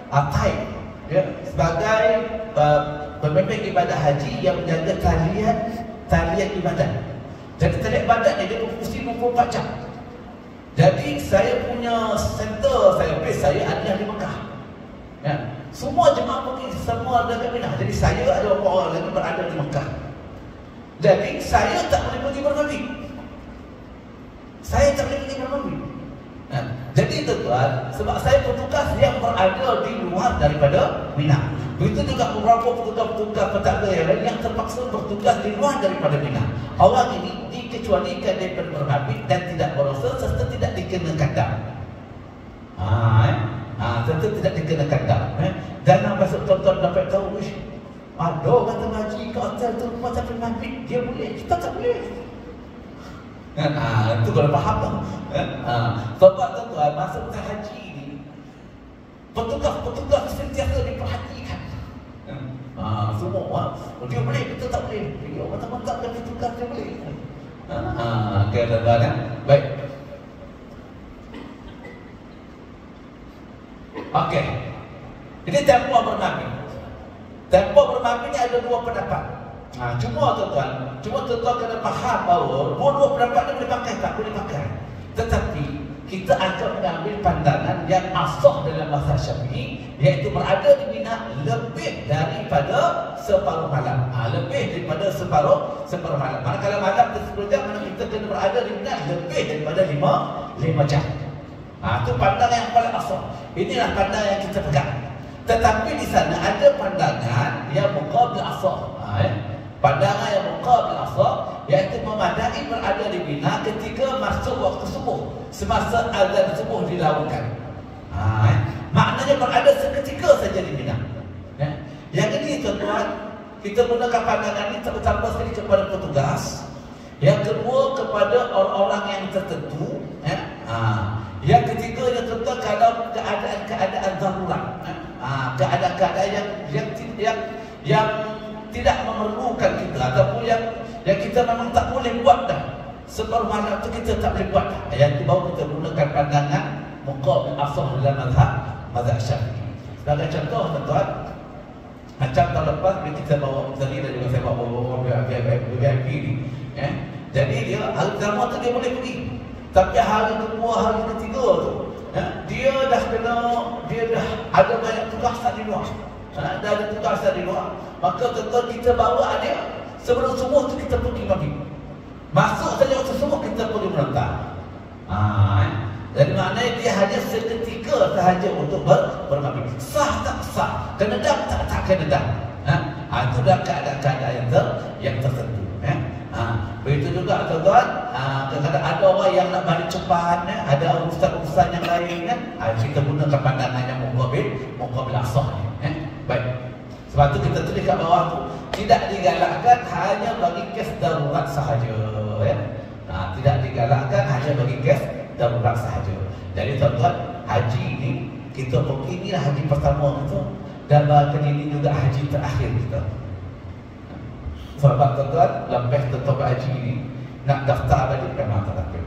taib, sebagai pemimpin ibadah haji yang menjaga talian ibadat. Jadi talian ibadat ni dia berfungsi 24 jam. Jadi saya punya center, base saya ada di Mekah. Semua jemaah pergi, semua ada di Mina. Jadi saya ada beberapa orang lagi berada di Mekah. Jadi saya tak boleh pergi bermandi. Jadi tuan-tuan, sebab saya petugas yang berada di luar daripada Mina. Begitu juga beberapa petugas-petugas pentadbir yang lain yang terpaksa bertugas di luar daripada Mina. Orang ini dikecualikan daripada bermabit dan tidak berdosa serta tidak dikenakan dam. Serta tidak dikenakan dam. Dan masuk tuan-tuan dapat tahu, ada orang terhaji ke hotel tu rumah tak bermabit, dia boleh, kita tak boleh. Itu kalau faham tak? Sebab tuan-tuan, masa haji ni petugas-petugas sentiasa diperhatikan. Semua dia boleh, kita tak boleh. Dia mantap-mantap dan petugas dia boleh. Okey tuan-tuan. Baik. Okey. Ini tempoh bermabit. Tempoh bermabit ni ada dua pendapat. Cuma tuan-tuan kena faham bahawa dua pendapat ni boleh pakai, tak boleh pakai. Tetapi kita akan mengambil pandangan yang asah dalam mazhab Syafi'i, iaitu berada di Mina lebih daripada separuh malam. Lebih daripada separuh malam. Manakala malam tersebut jam, kita kena berada di Mina lebih daripada 5 jam. Itu pandangan yang paling asah. Inilah pandangan yang kita pegang. Tetapi di sana ada pandangan yang muqabil asah. Pandangan yang muqabil asah, iaitu memadai berada di Mina ketika masuk waktu subuh, semasa azan subuh dilakukan. Maknanya berada seketika saja di Mina. Yang ini tuan-tuan, kita gunakan pandangan ini terutama sekali kepada petugas. Yang kedua kepada orang-orang yang tertentu. Yang ketiga yang tuan-tuan, kalau keadaan darurat, keadaan-keadaan yang tidak memerlukan kita, ataupun yang kita memang tak boleh buat dah, separuh malam tu kita tak boleh buat dah. Yang itu baru kita gunakan pandangan muqabil asah dalam mazhab Syafi'i. Sebagai contoh tuan-tuan, macam tahun lepas kita bawa tadi dan juga saya bawa VIP ni. Jadi dia hari pertama tu dia boleh pergi, tapi hari kedua, hari ketiga tu dia dah ada banyak tugas di luar. Dah ada tugas di luar. Maka tentu kita bawa dia sebelum subuh tu kita pergi mandi. Masuk saja waktu subuh kita pergi merentak. Jadi maknanya dia hanya seketika sahaja untuk bermandi. Sah tak sah, kena dam tak kena dam. Itu dah keadaan-keadaan yang tertentu. Begitu juga tuan-tuan, kadang-kadang ada orang yang nak balik cepat, ada urusan-urusan yang lain, kita gunakan pandangan yang muqabil asah. Baik. Sebab tu kita tulis kat bawah tu, tidak digalakkan hanya bagi kes darurat sahaja. Tidak digalakkan hanya bagi kes darurat sahaja. Jadi tuan-tuan, haji ni kita pergi ni lah haji pertama kita, dan bahkan ini juga haji terakhir kita. Sebab tuan-tuan, lepas tetap haji ni nak daftar balik memang tak dapat.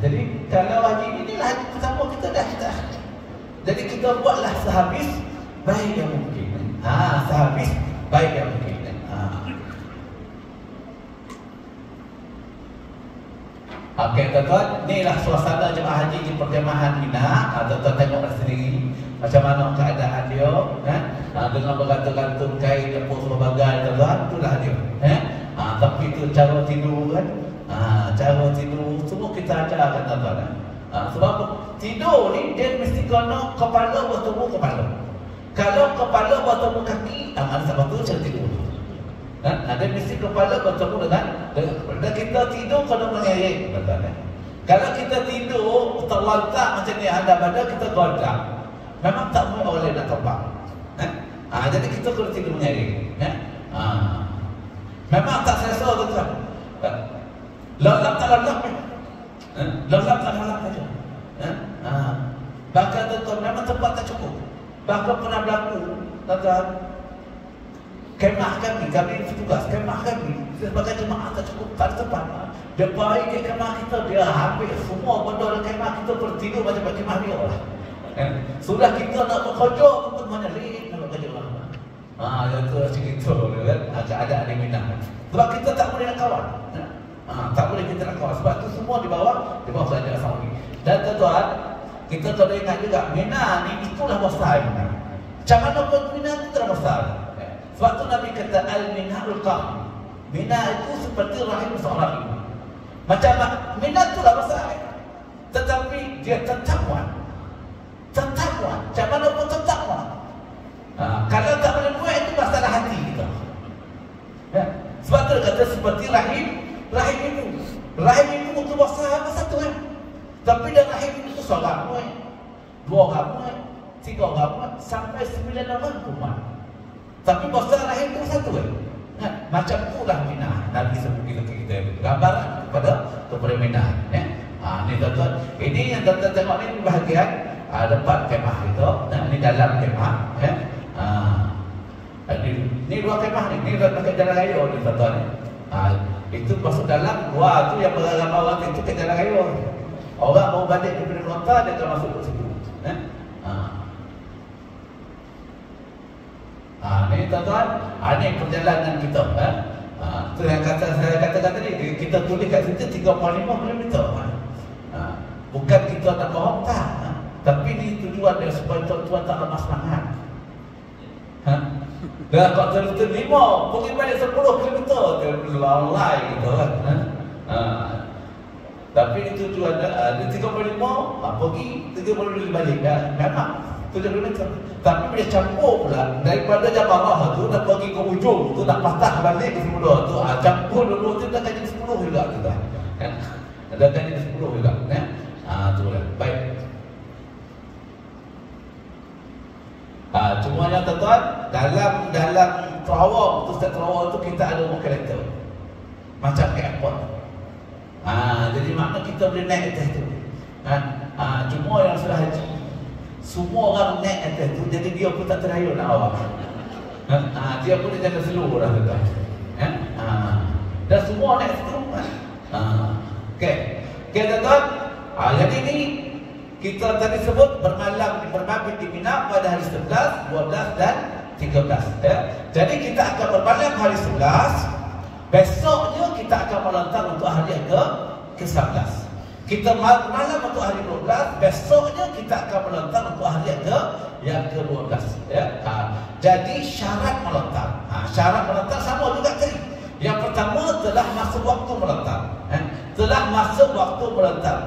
Jadi kalau haji ni lah haji pertama kita dah terakhir. Jadi kita buatlah sehabis baik yang mungkin. Sehabis baik yang mungkin. Okey tuan-tuan, inilah suasana jemaah haji di perkemahan Mina. Tuan-tuan tengoklah sendiri macam mana keadaan dia, dengan bergantung-gantung kain dan pos berbagai, tuan-tuan, itulah dia. Tapi itu cara tidur kan, cara tidur semua kita ajarkan tuan-tuan. Sebab tidur ni dia mesti kena kepala bertemu kepala. Kalau kepala bertemu kaki, sebab tu cara tidur. Dia mesti kepala bertemu dengan kita tidur kena mengerik, tuan-tuan. Kalau kita tidur terlantak macam ni anda badan, kita godam, memang tak boleh nak terbang. Jadi kita kena tidur mengerik. Memang tak selesa, tuan-tuan. Lelap tak lelap, lelap tak lelap saja. Bahkan tuan-tuan, memang tempat tak cukup. Bahkan pernah berlaku, tuan-tuan, kemah kami petugas kemah kami sebagai jemaah tak cukup, tak ada tempat. Dia baik ke kemah kita, dia ambil semua benda dalam kemah kita, bertidur macam kemah dia lah. Sudah kita nak bekerja untuk mana lain nak bekerja lah. Itu macam itu kan, keadaan di Mina. Sebab kita tak boleh nak kawan. Tak boleh kita nak kawan. Sebab tu semua di bawah kerajaan Saudi. Dan tuan-tuan, kita kena ingat juga, Mina ni itulah besar Mina. Macam mana pun Mina itu itulah besar. Sebab tu Nabi kata al-minharul qam. Mina itu seperti rahim seorang ibu. Macam Mina itulah besar, tetapi dia tetap kuat. Tetap kuat. Macam mana pun tetap kuat. Kalau tak boleh buat, itu masalah hati kita. Sebab tu dia kata seperti rahim ibu. Rahim ibu itu besar satu kan. Tapi dan rahim ibu itu seorang muat, dua orang muat, tiga orang muat, sampai 9 orang kuat. Tapi besar rahim itu satu kan. Macam itulah Mina. Nabi sebut kita gambaran kepada Mina. Ini tuan-tuan, ini yang tuan-tuan tengok ni bahagian depan kemah kita. Ini dalam kemah. Ini dua kemah ni. Ini dekat jalan raya ni tuan-tuan. Itu masuk dalam dua tu yang beramai orang itu ke jalan raya. Orang mau balik daripada kota, dia akan masuk ke situ. Ini tuan-tuan, ini perjalanan kita. Itu yang saya katakan tadi, kita tulis kat situ 35 km. Bukan kita nak bohong, tak. Tapi ini tujuan dia supaya tuan-tuan tak lemas semangat. Dan kalau terus 5, pergi balik 10 km, dia lalai gitu kan. Tapi ini tujuan dia 35, pergi 30 balik. Memang 7 km. Tapi bila campur pula, daripada Jabarah tu nak pergi ke ujung tu, nak patah balik ke semula tu, campur dulu tu dah jadi 10 juga tu dah. Dah jadi 10 juga. Tu lah. Baik. Cumanya tuan-tuan, dalam Terawang tu, setiap Terawang tu kita ada rumah kereta macam ke airport. Jadi makna kita boleh naik atas tu. Cuma yang sudah haji, semua orang naik atas tu, jadi dia pun tak terayun nak awak. Dia pun dia jaga seluruh lah tuan. Dan semua naik situ. Okey. Okey tuan-tuan. Jadi ni kita tadi sebut bermabit di Mina pada hari 11, 12 dan 13. Jadi kita akan bermalam hari 11. Besoknya kita akan melontar untuk hari yang ke-11. Kita malam untuk hari 12, besoknya kita akan melontar untuk hari yang ke-12. Jadi syarat melontar. Syarat melontar sama juga tadi. Yang pertama telah masuk waktu melontar. Telah masuk waktu melontar.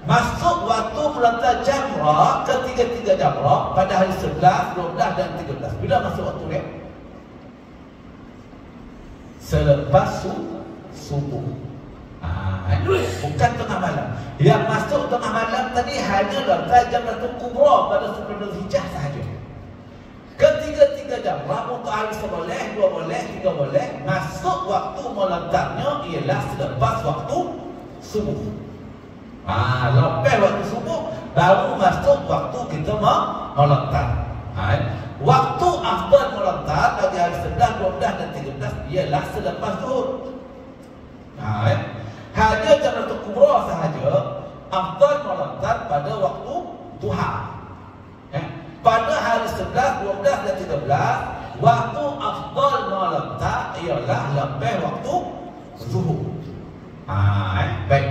Masuk waktu melontar jamrah, ketiga-tiga jamrah pada hari 11, 12 dan 13. Bila masuk waktu dia? Selepas subuh. Bukan tengah malam. Yang masuk tengah malam tadi hanyalah Jamratul Kubra pada 10 Zulhijjah sahaja. Ketiga-tiga jamrah untuk ahli 1 boleh, 2 boleh, 3 boleh. Masuk waktu melontarnya ialah selepas waktu subuh. Lepas waktu subuh baru masuk waktu kita melontar. Waktu afdal melontar bagi hari 11, 12 dan 13 ialah selepas zuhur. Hanya Jamratul Kubra sahaja afdal melontar pada waktu duha. Pada hari 11, 12 dan 13 waktu afdal melontar ialah lepas waktu zuhur. Baik.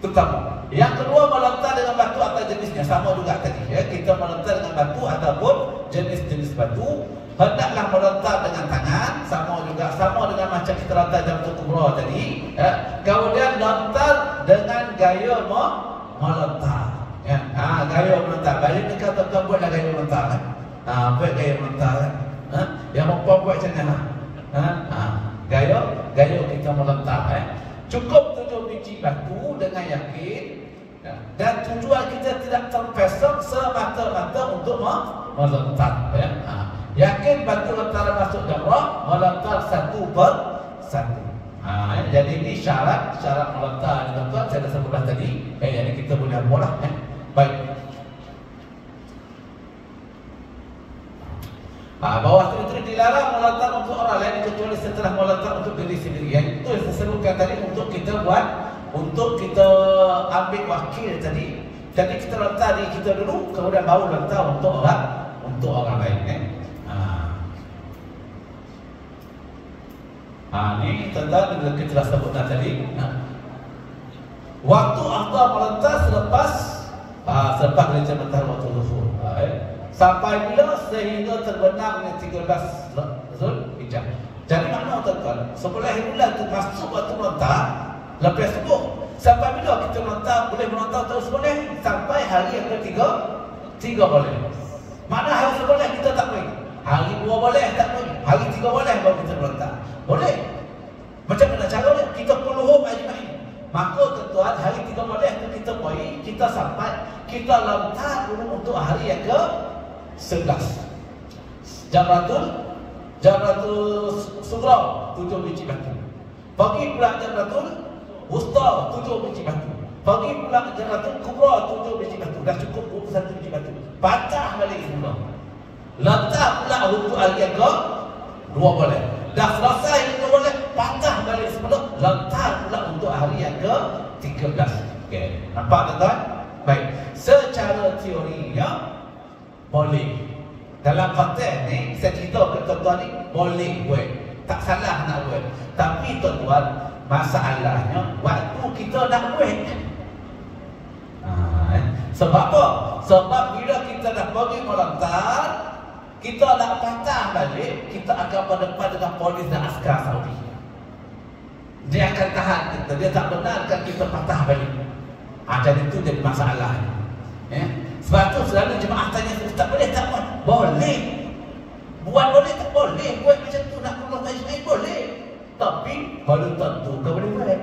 Pertama. Yang kedua, melontar dengan batu atau jenisnya sama juga tadi. Kita melontar dengan batu ataupun jenis-jenis batu. Hendaklah melontar dengan tangan, sama dengan macam kita lontar Jamratul Kubra tadi. Kemudian lontar dengan gaya melontar. Gaya melontar. Balik ni kata tuan buatlah gaya melontar. Buat gaya melontar. Yang perempuan buat macam mana? Gaya kita melontar. Cukup 7 biji batu dengan yakin, dan tujuan kita tidak terpesong semata-mata untuk melontar. Yakin batu lontaran masuk jamrah, melontar satu per satu. Jadi ini syarat melontar. Tuan-tuan saya dah sebutlah tadi. Jadi kita boleh buatlah. Baik. Bawah terus dilarang melontar untuk orang lain kecuali setelah melontar untuk diri sendiri. Yang itu yang saya sebutkan tadi untuk kita buat, untuk kita ambil wakil tadi. Jadi kita lontar diri kita dulu, kemudian baru lontar untuk orang lain. Ini tentang kita dah sebutkan tadi. Waktu afdal melontar selepas gereja mentari waktu zuhur. Sampai bila? Sehingga terbenam dengan 13 Zulhijjah. Jadi makna tuan-tuan, sebelah bulan tu masuk waktu melontar lepas subuh. Sampai bila kita melontar? Boleh melontar terus boleh sampai hari yang ketiga boleh. Mana hari sebelah kita tak boleh, hari 2 boleh tak boleh, hari 3 boleh baru kita melontar. Boleh. Macam mana caranya? Kita puluh ajmain. Maka tuan-tuan, hari 3 boleh tu kita pergi, kita sampai, kita lontar dulu untuk hari yang ke 11. Jamratul Sughra 7 biji batu. Pagi pula Jamratul Wusta 7 biji batu. Pagi pula Jamratul Kubra 7 biji batu. Dah cukup 21 biji batu. Patah balik semula. Lontar pula untuk hari yang ke 2 boleh. Dah selesai itu boleh, patah balik semula. Lontar pula untuk hari yang ke 13. Okey, nampak tuan-tuan? Baik. Secara teorinya boleh. Dalam konteks ni, saya cerita ke tuan-tuan ni, boleh buat. Tak salah nak buat. Tapi tuan-tuan, masalahnya waktu kita nak buat. Sebab apa? Sebab bila kita dah pergi melontar, kita nak patah balik, kita akan berdepan dengan polis dan askar Saudi. Dia akan tahan kita, dia tak benarkan kita patah balik. Jadi itu jadi masalah. Sebab tu selalu jemaah tanya, tak boleh tak buat? Boleh. Buat boleh tak boleh. Buat macam tu nak keluar majlis boleh. Tapi belum tentu kau boleh buat.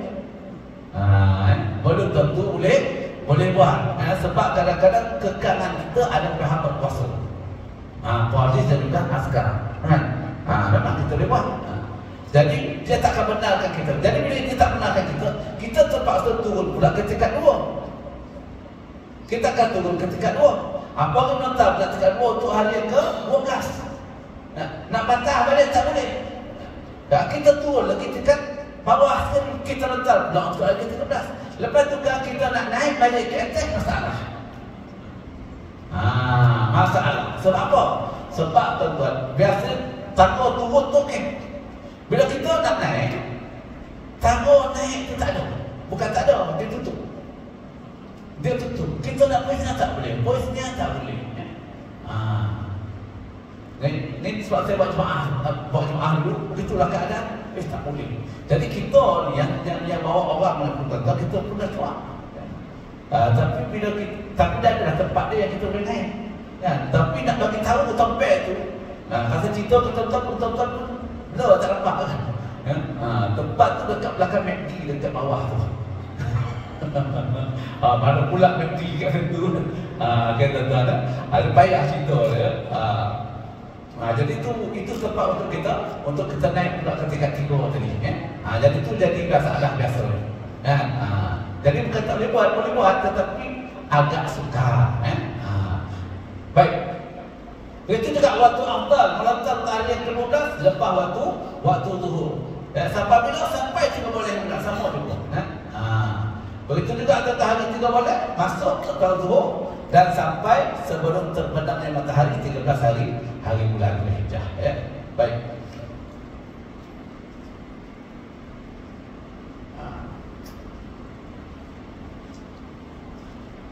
Belum tentu boleh buat. Sebab kadang-kadang kekangan kita ada pihak berkuasa. Polis dan juga askar. Memang kita boleh buat. Jadi dia tak akan benarkan kita. Jadi bila dia tak benarkan kita, kita terpaksa turun pula ke tingkat 2. Kita akan turun ke tingkat 2. Apa yang menetap ke tingkat 2 untuk hari yang ke 12. Nak patah balik tak boleh. Kita turun lagi tingkat bawah, kita letak pula untuk hari ke 13. Lepas tu kita nak naik balik ke atas, masalah. Masalah. Sebab apa? Sebab tuan-tuan, biasa tangga turun tu bila kita nak naik, tangga naik tu tak ada. Bukan tak ada, dia tutup. Dia tutup. Kita nak poisnya tak boleh. Poisnya tak boleh. Ini sebab saya buat jemaah dulu. Begitulah keadaan. Tak boleh. Jadi kita ni yang bawa orang melakukan, kita pun dah cuak. Tapi bila tapi dah ada tempat dia yang kita boleh naik. Tapi nak bagi tahu tempat tu. Kata cerita kita betul-betul tak nampak kan. Tempat tu dekat belakang McD, dekat bawah tu. Mana pula McD kat situ. Kata tuan, ada payah cerita dia. Jadi itu tempat untuk kita naik pula ke tingkat 3 tadi. Jadi itu jadi masalah biasa. Jadi bukan tak boleh buat, tetapi agak sukar. Baik. Itu juga waktu afdal, melontar ke hari yang ke-12 lepas waktu zuhur. Sampai bila sampai juga boleh enggak sama juga. Begitu juga ke hari 13 masuk ke zuhur dan sampai sebelum terbenamnya matahari 13 hari bulan Dzulhijjah. Baik.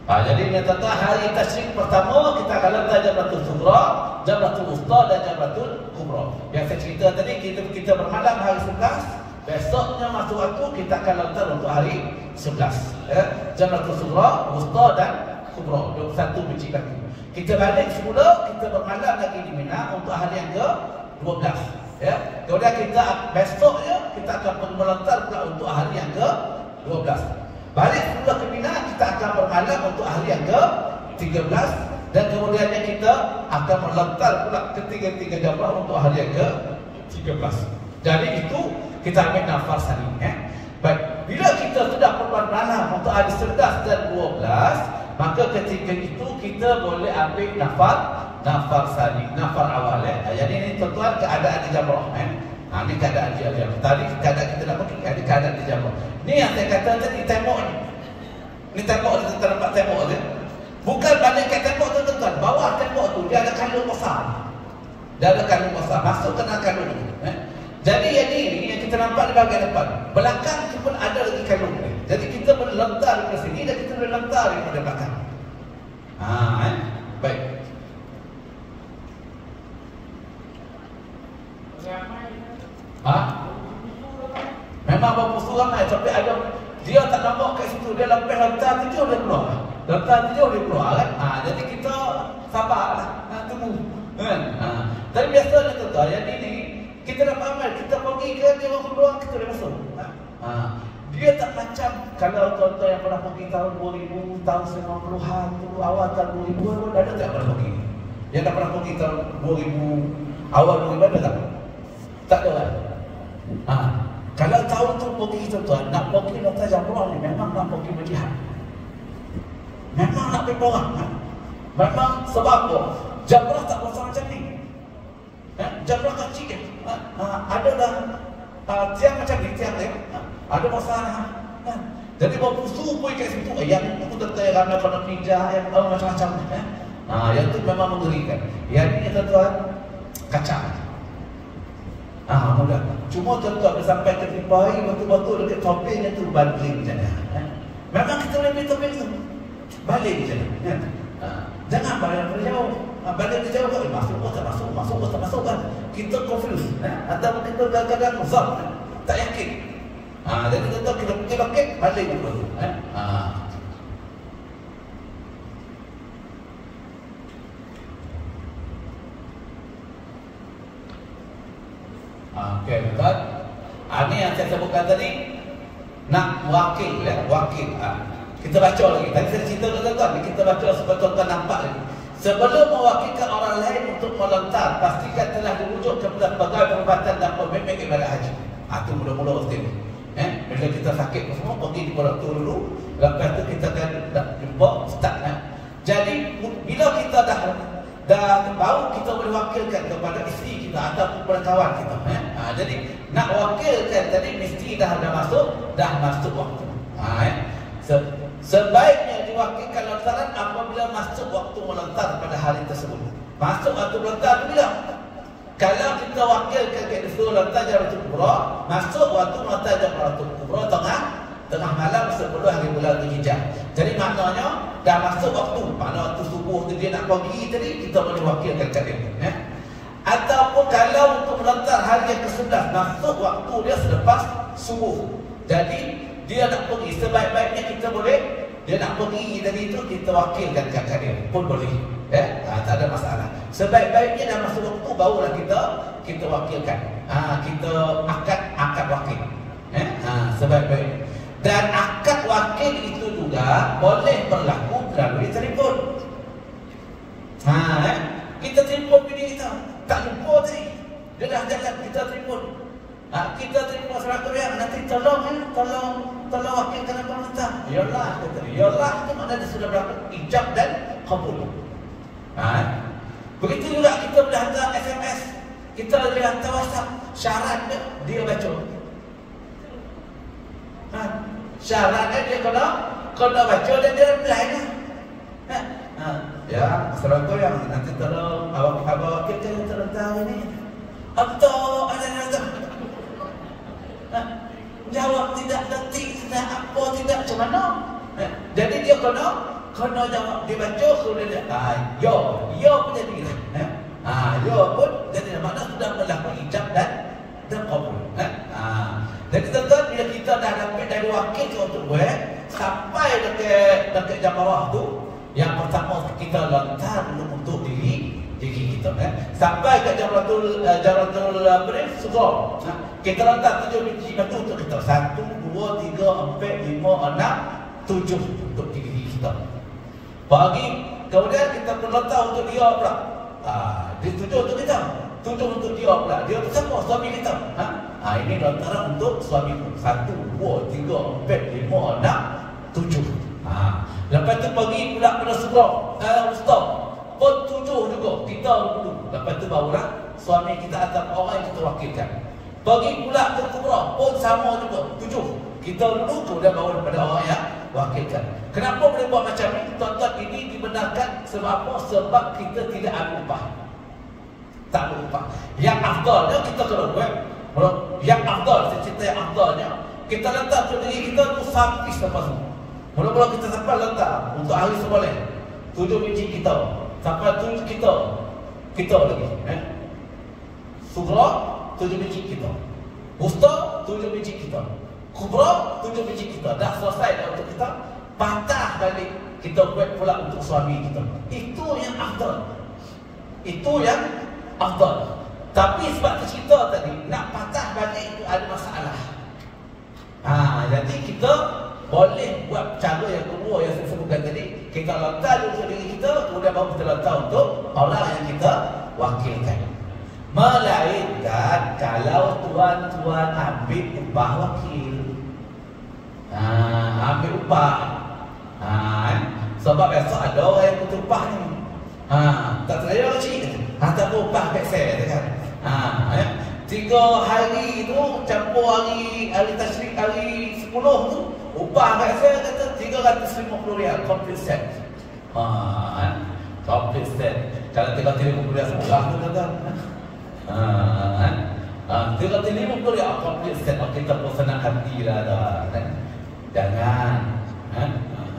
Jadi ini tentang hari tasyrik pertama kita akan letak Jamratul Sughra, Jamratul Wusta dan Jamratul Kubra. Yang saya cerita tadi kita bermalam hari 11, besoknya masuk waktu kita akan letak untuk hari 11. Jamratul Sughra, Wusta dan Kubra, 21 biji kaki. Kita balik semula, kita bermalam lagi di Mina untuk hari yang ke-12. Kemudian besoknya kita akan melontar pula untuk hari yang ke-12. Balik semula ke Mina, kita akan bermalam untuk hari yang ke-13 dan kemudiannya kita akan melontar pula ketiga-tiga jamrah untuk hari yang ke-13. Jadi itu kita ambil nafas hari ini. Baik, bila kita sudah bermalam untuk hari 11 dan 12, maka ketika itu kita boleh ambil nafas hari, nafas awal. Jadi ini tuan-tuan keadaan di jamrah. Ini keadaan dia. Tadi keadaan kita nak pergi, ada keadaan di jamrah. Ni yang saya kata tadi tembok ni. Ni tembok ni, kita nampak tembok ni. Bukan balik ke tembok tu tuan-tuan. Bawah tembok tu dia ada kalung besar. Dia ada kalung besar. Masuk kena kalung ni. Jadi yang ni yang kita nampak di bahagian depan. Belakang tu pun ada lagi kalung ni. Jadi kita boleh lentar ke sini dan kita boleh lentar daripada belakang. Baik. Memang berpusu ramai, tapi ada dia tak nampak kat situ, dia lepas lentar 7 dia keluar. Lentar 7 dia keluar kan. Jadi kita sabarlah, tunggu. Tapi biasanya tuan-tuan, yang ini kita dapat amal, kita pergi ke dia orang keluar, kita boleh masuk. Dia tak macam kalau tuan-tuan yang pernah pergi tahun 2000, tahun 90-an, awal tahun 2000, ada tak pernah pergi? Yang tak pernah pergi tahun 2000, awal 2000 ada tak? Tak ada kan? Kalau tahun tu pergi tuan-tuan, nak pergi letak jamrah ni memang nak pergi berjihad. Memang nak pergi perang. Memang sebab apa? Jamrah tak besar macam ni. Jamrah kecil. Ada dah tiang macam ni, tiang ni. Ada besar. Jadi berpusu pun kat situ. Yang itu tetap ramai pada pijak, yang macam-macam. Yang tu memang mengerikan. Yang ni tuan-tuan kacau. Mudah. Cuma tuan-tuan sampai ke tipai betul-betul dekat topengnya tu balik je. Memang kita boleh ambil topeng tu. Balik je. Jangan balik jauh. Balik jauh kan masuk ke tak masuk, masuk ke tak masuk kan. Kita confuse. Atau kita kadang-kadang zat. Tak yakin. Jadi tuan-tuan kita pakai balik dulu. Okey, tuan. Ini yang saya sebutkan tadi nak wakil ya, wakil. Kita baca lagi. Tadi saya cerita tuan-tuan, kita baca supaya tuan-tuan nampak lagi. Sebelum mewakilkan orang lain untuk melontar, pastikan telah dirujuk kepada pegawai perubatan dan pembimbing ibadah haji. Itu mula-mula mesti. Bila kita sakit semua pergi di doktor dulu, lepas tu kita akan jumpa start. Jadi bila kita dah baru kita boleh wakilkan kepada isteri kita atau kepada kawan kita. Jadi nak wakilkan tadi mesti dah masuk waktu. Sebaiknya diwakilkan lontaran apabila masuk waktu melontar pada hari tersebut. Masuk waktu melontar bila? Kalau kita wakilkan ke disuruh lontar Jamratul Kubra, masuk waktu melontar Jamratul Kubra tengah malam sebelum hari bulan Dzulhijjah. Jadi maknanya dah masuk waktu. Pada waktu subuh tu dia nak pergi tadi, kita boleh wakilkan kat dia. Ataupun kalau untuk melontar hari yang ke-11, masuk waktu dia selepas subuh. Jadi dia nak pergi, sebaik-baiknya kita boleh, dia nak pergi dari itu kita wakilkan kat dia pun boleh. Tak tak ada masalah. Sebaik-baiknya dah masuk waktu barulah kita wakilkan. Kita akad wakil. Sebaik-baiknya. Dan akad wakil itu juga boleh berlaku melalui telefon. Kita telefon bini kita, tak jumpa tadi. Dia dah jalan, kita telefon. Kita telefon seratus yang nanti tolong wakilkan abang letak. Yalah, kata dia. Yalah, itu maknanya dia sudah berlaku ijab dan kabul. Begitu juga kita boleh hantar SMS, kita boleh hantar WhatsApp. Syarat dia baca. Syaratnya dia kalau baca dan dia reply lah. Ya, seratus yang nanti tolong abang wakilkan yang terletak ini. Atau ada jawab tidak detik, tidak apa, tidak macam mana. Jadi dia kena jawab, dia baca kemudian dia yo pun jadi yo pun jadi makna sudah berlaku ijab dan kabul. Jadi tuan-tuan, bila kita dah dapat dari wakil ke untuk sampai dekat Jamrah tu, yang pertama kita lontar dulu untuk diri kita sampai ke Jamratul Sughra. Kita lontar 7 biji batu untuk kita. 1, 2, 3, 4, 5, 6, 7 untuk diri kita. Pagi kemudian kita lontar untuk dia pula. Dia 7 untuk kita. 7 untuk dia pula. Dia tu siapa? Suami kita. Ini lontaran untuk suamiku. 1, 2, 3, 4, 5, 6, 7. Lepas tu pagi pula pada Sughra Ustaz pun 7 juga. Kita dulu. Lepas tu barulah suami kita atau orang yang kita wakilkan. Pergi pula ke Kubra pun sama juga 7. Kita dulu kemudian baru daripada orang yang wakilkan. Kenapa boleh buat macam ni? Tuan-tuan, ini dibenarkan sebab apa? Sebab kita tidak ada upah. Tak ada upah. Yang afdalnya kita kena buat. Yang afdal, saya cerita yang afdalnya, kita letak untuk diri kita tu sampai lepas tu. Mula-mula kita sampai letak untuk hari seboleh 7 biji kita. Sampai 7 kita lagi. Sughra 7 biji kita. Wusta 7 biji kita. Kubra 7 biji kita. Dah selesai dah untuk kita. Patah balik kita buat pula untuk suami kita. Itu yang afdal. Itu yang afdal. Tapi sebab cerita tadi, nak patah balik itu ada masalah. Jadi kita boleh buat cara yang kedua yang saya sebutkan tadi. Kita lontar untuk diri kita, kemudian baru kita lontar untuk orang yang kita wakilkan. Melainkan kalau tuan-tuan ambil upah wakil. Ambil upah. Sebab besok ada orang yang butuh upah ni. Tak terlalu kecil. Tak upah kat saya kan. 3 hari tu campur hari tasyrik hari 10 tu, upah kat saya kata 350 riyal complete set. Complete set. Kalau 350 riyal sebulan tu kata. 350 riyal complete set. Kita pun senang hati lah kan.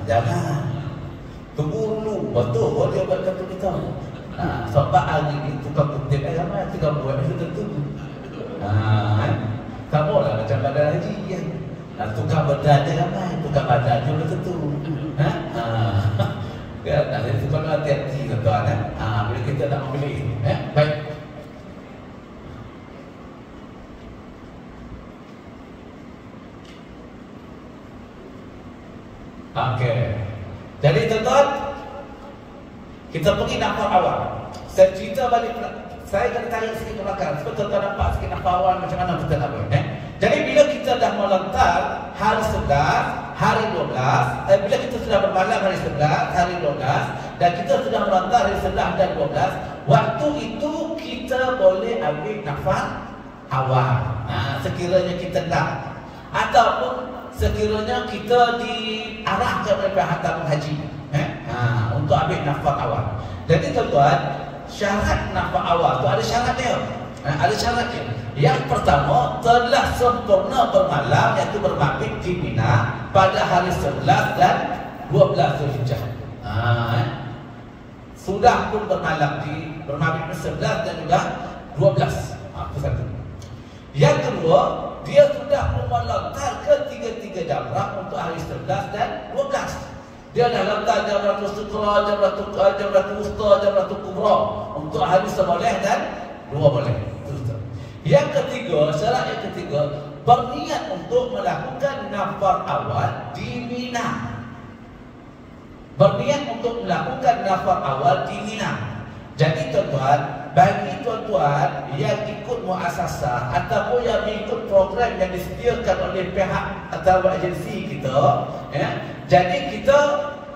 Jangan. Tunggu dulu. Betul kau dia buat kata kita. Sebab hari ni tukar kutip ramai, tukar buat itu tentu. Tak boleh macam badan haji kan. Tukar badan dia ramai, tukar badan dia belum tentu. Jadi tukar hati-hati tuan-tuan. Bila kita nak membeli. Baik. Okey. Jadi tuan-tuan, kita pergi nafkah awal. Saya cerita balik, saya kena tarik sikit ke belakang supaya tuan-tuan nampak sikit nafkah awal macam mana kita nak buat. Jadi bila kita dah melontar hari 11, hari 12, bila kita sudah bermalam hari 11, hari 12 dan kita sudah melontar hari 11 dan 12, waktu itu kita boleh ambil nafkah awal. Sekiranya kita nak, ataupun sekiranya kita diarahkan oleh pihak tabung haji untuk ambil nafkah awal. Jadi tuan-tuan, syarat nafkah awal tu ada syarat dia. Ada syarat dia. Yang pertama, telah sempurna bermalam, iaitu bermabit di Mina pada hari 11 dan 12 Zulhijjah. Sudah pun bermalam di bermabit 11 dan juga 12. Itu satu. Yang kedua, dia sudah melontar ke 3 jamrah untuk hari 11 dan 12. Dia dah letak Jamratul Sughra, Jamratul Wusta, Jamratul Kubra untuk hari seboleh dan dua boleh. Yang ketiga, syarat yang ketiga, berniat untuk melakukan nafar awal di Mina. Berniat untuk melakukan nafar awal di Mina. Jadi tuan-tuan, bagi tuan-tuan yang ikut muasasah ataupun yang ikut program yang disediakan oleh pihak atau agensi kita, ya, jadi kita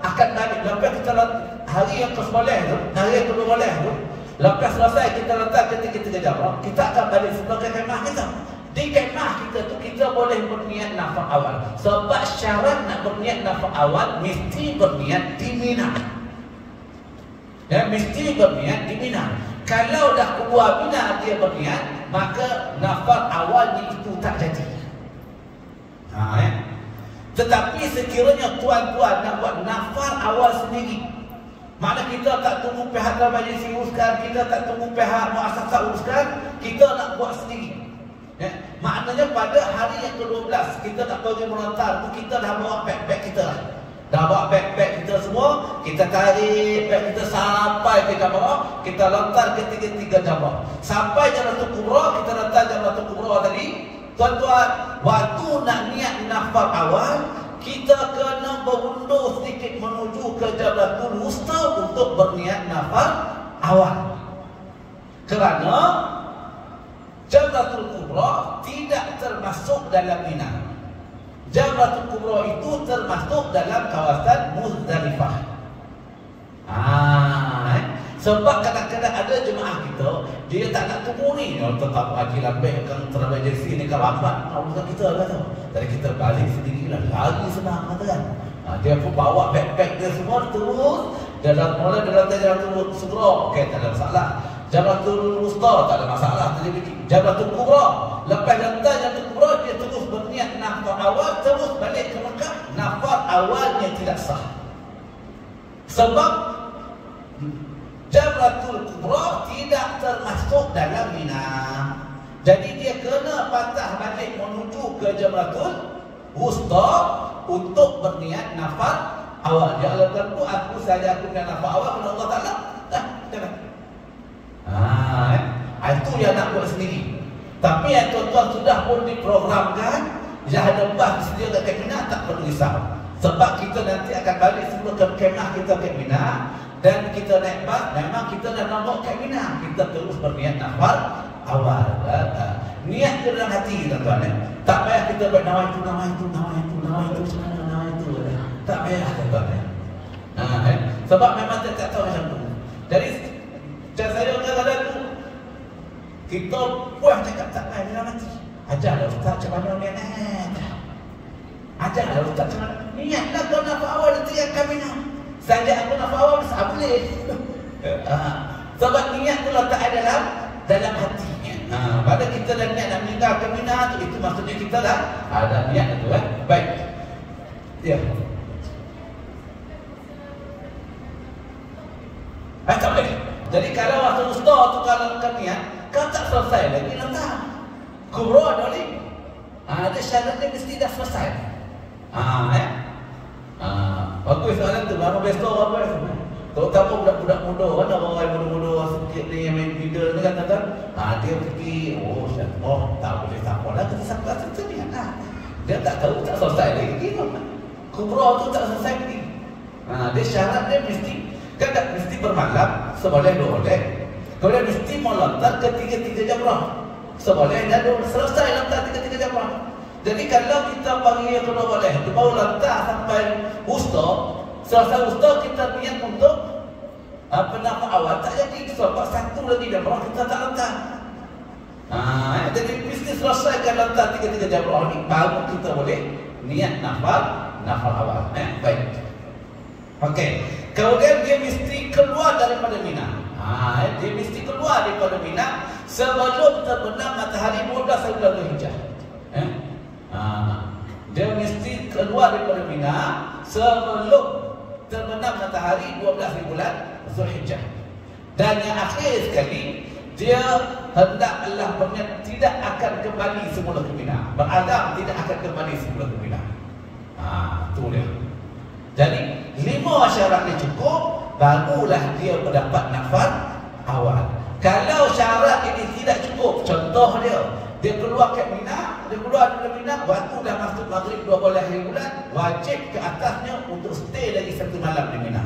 akan balik lepas kita hari yang ke-10 tu, hari yang ke-12 tu, lepas selesai kita letak ketika jamrah, kita akan balik sebagai kemah kita. Di kemah kita tu kita boleh berniat nafar awal. Sebab syarat nak berniat nafar awal mesti berniat di Mina. Ya, mesti berniat di Mina. Kalau dah keluar Mina dia berniat, maka nafar awalnya itu tak jadi. Ya. Tetapi sekiranya tuan-tuan nak buat nafar awal sendiri, makna kita tak tunggu pihak majlis uruskan, kita tak tunggu pihak muasasah uruskan, kita nak buat sendiri. Ya. Maknanya pada hari yang ke-12 kita nak pergi melontar, kita dah bawa beg-beg kita lah. Dah bawa beg-beg kita semua, kita tarik beg kita sampai ke jamrah, kita lontar ketiga-tiga jamrah. Sampai Jamratul Kubra, kita lontar Jamratul Kubra tadi. Tuan-tuan, waktu nak niat nafar awal, kita kena berundur sedikit menuju ke Jamratul Wusta untuk berniat nafar awal. Kerana Jamratul Kubra tidak termasuk dalam Mina. Jamratul Kubra itu termasuk dalam kawasan Muzdalifah. Sebab kadang-kadang ada jemaah kita, dia tak nak tunggu ni, tetap haji labbaik kan terlalu agensi ni kalau lambat urusan kita kata. Jadi kita balik sendirilah, lagi senang kata kan. Dia pun bawa beg-beg dia semua terus dalam Jamratul Sughra, okey tak ada masalah. Jamratul Wusta tak ada masalah, Jamratul Kubra, lepas lantar Jamratul Kubra dia terus berniat nafar awal, terus balik ke Mekah, nafar awalnya tidak sah. Sebab Jamratul Kubra tidak termasuk dalam Mina. Jadi dia kena patah balik menuju ke Jamratul Wusta untuk berniat nafar awal. Ya Allah, tentu aku saja aku niat nafar awal kerana Allah Ta'ala. Jangan. Itu yang nak buat sendiri. Tapi yang tuan-tuan sudah pun diprogramkan, yang ada bas disediakan ke Mina, tak perlu risau. Sebab kita nanti akan balik semua ke kemah kita ke Mina. Dan kita naik bas, memang kita dah nombor ke Mina. Kita terus berniat nafar awal. Niat ke dalam hati, tuan-tuan. Tak payah kita buat nama itu, tak payah, tuan-tuan. Sebab memang kita tak tahu macam tu. Jadi saya kadang-kadang tu kita puas cakap tak payah dalam hati. Ajarlah Ustaz macam mana niat. Ajarlah Ustaz macam mana. Niatlah kau nafar awal nanti yang ke Mina. Saja aku nak awal tak boleh. Sebab niat tu letak dalam hati. Pada kita dah niat nak meninggal ke Mina tu, itu maksudnya kita dah ada niat tu kan. Baik. Ya. Tak boleh. Jadi kalau waktu Wusta tu kalau kan niat, kau tak selesai lagi letak. Kubra dah boleh. Ada syaratnya mesti dah selesai. Bagus soalan tu, baru besto apa tu. Terutama budak-budak muda, ada orang yang muda-muda sikit ni yang main video ni kata-kata, dia fikir, tak boleh siapa lah, kita sampai sini lah. Dia tak tahu, tak selesai lagi. Kubra tu tak selesai lagi. Dia syarat dia mesti, kan tak mesti bermalam, seboleh dua boleh. Kemudian mesti melontar ketiga-tiga jamrah. Seboleh dan selesai lontar tiga-tiga jamrah. Jadi kalau kita bagi yang kedua boleh, kita baru lantar sampai Wusta, selesai Wusta kita niat untuk nafar awal, tak jadi. Sebab satu lagi jamrah kita tak lantar. Jadi mesti selesaikan lantar tiga-tiga jamrah ni, baru kita boleh niat nafar awal. Baik. Okey. Kemudian dia mesti keluar daripada Mina. Dia mesti keluar daripada Mina sebelum terbenam matahari 12 bulan Dzulhijjah. Dia mesti keluar daripada Mina sebelum terbenam matahari 12 bulan Dzulhijjah. Dan yang akhir sekali, dia hendaklah berniat tidak akan kembali semula ke Mina. Berazam tidak akan kembali semula ke Mina. Itu dia. Jadi 5 syarat dia cukup, barulah dia mendapat nafas awal. Kalau syarat ini tidak cukup, contoh dia keluar ke Mina, dia keluar dari Mina, waktu dah masuk maghrib 12 hari bulan, wajib ke atasnya untuk stay lagi 1 malam di Mina.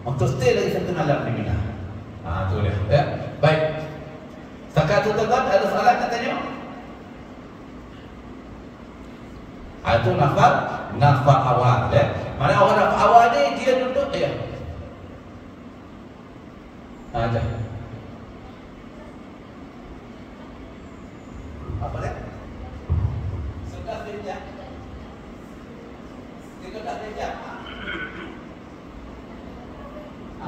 Untuk stay lagi 1 malam di Mina. Itu dia. Ya. Baik. Setakat tu tuan-tuan, ada soalan nak tanya? Itu nafas awal. Ya. Mana orang nafas awal ni dia duduk ya. Ada. Apa dia? 11 darjah. 13 darjah.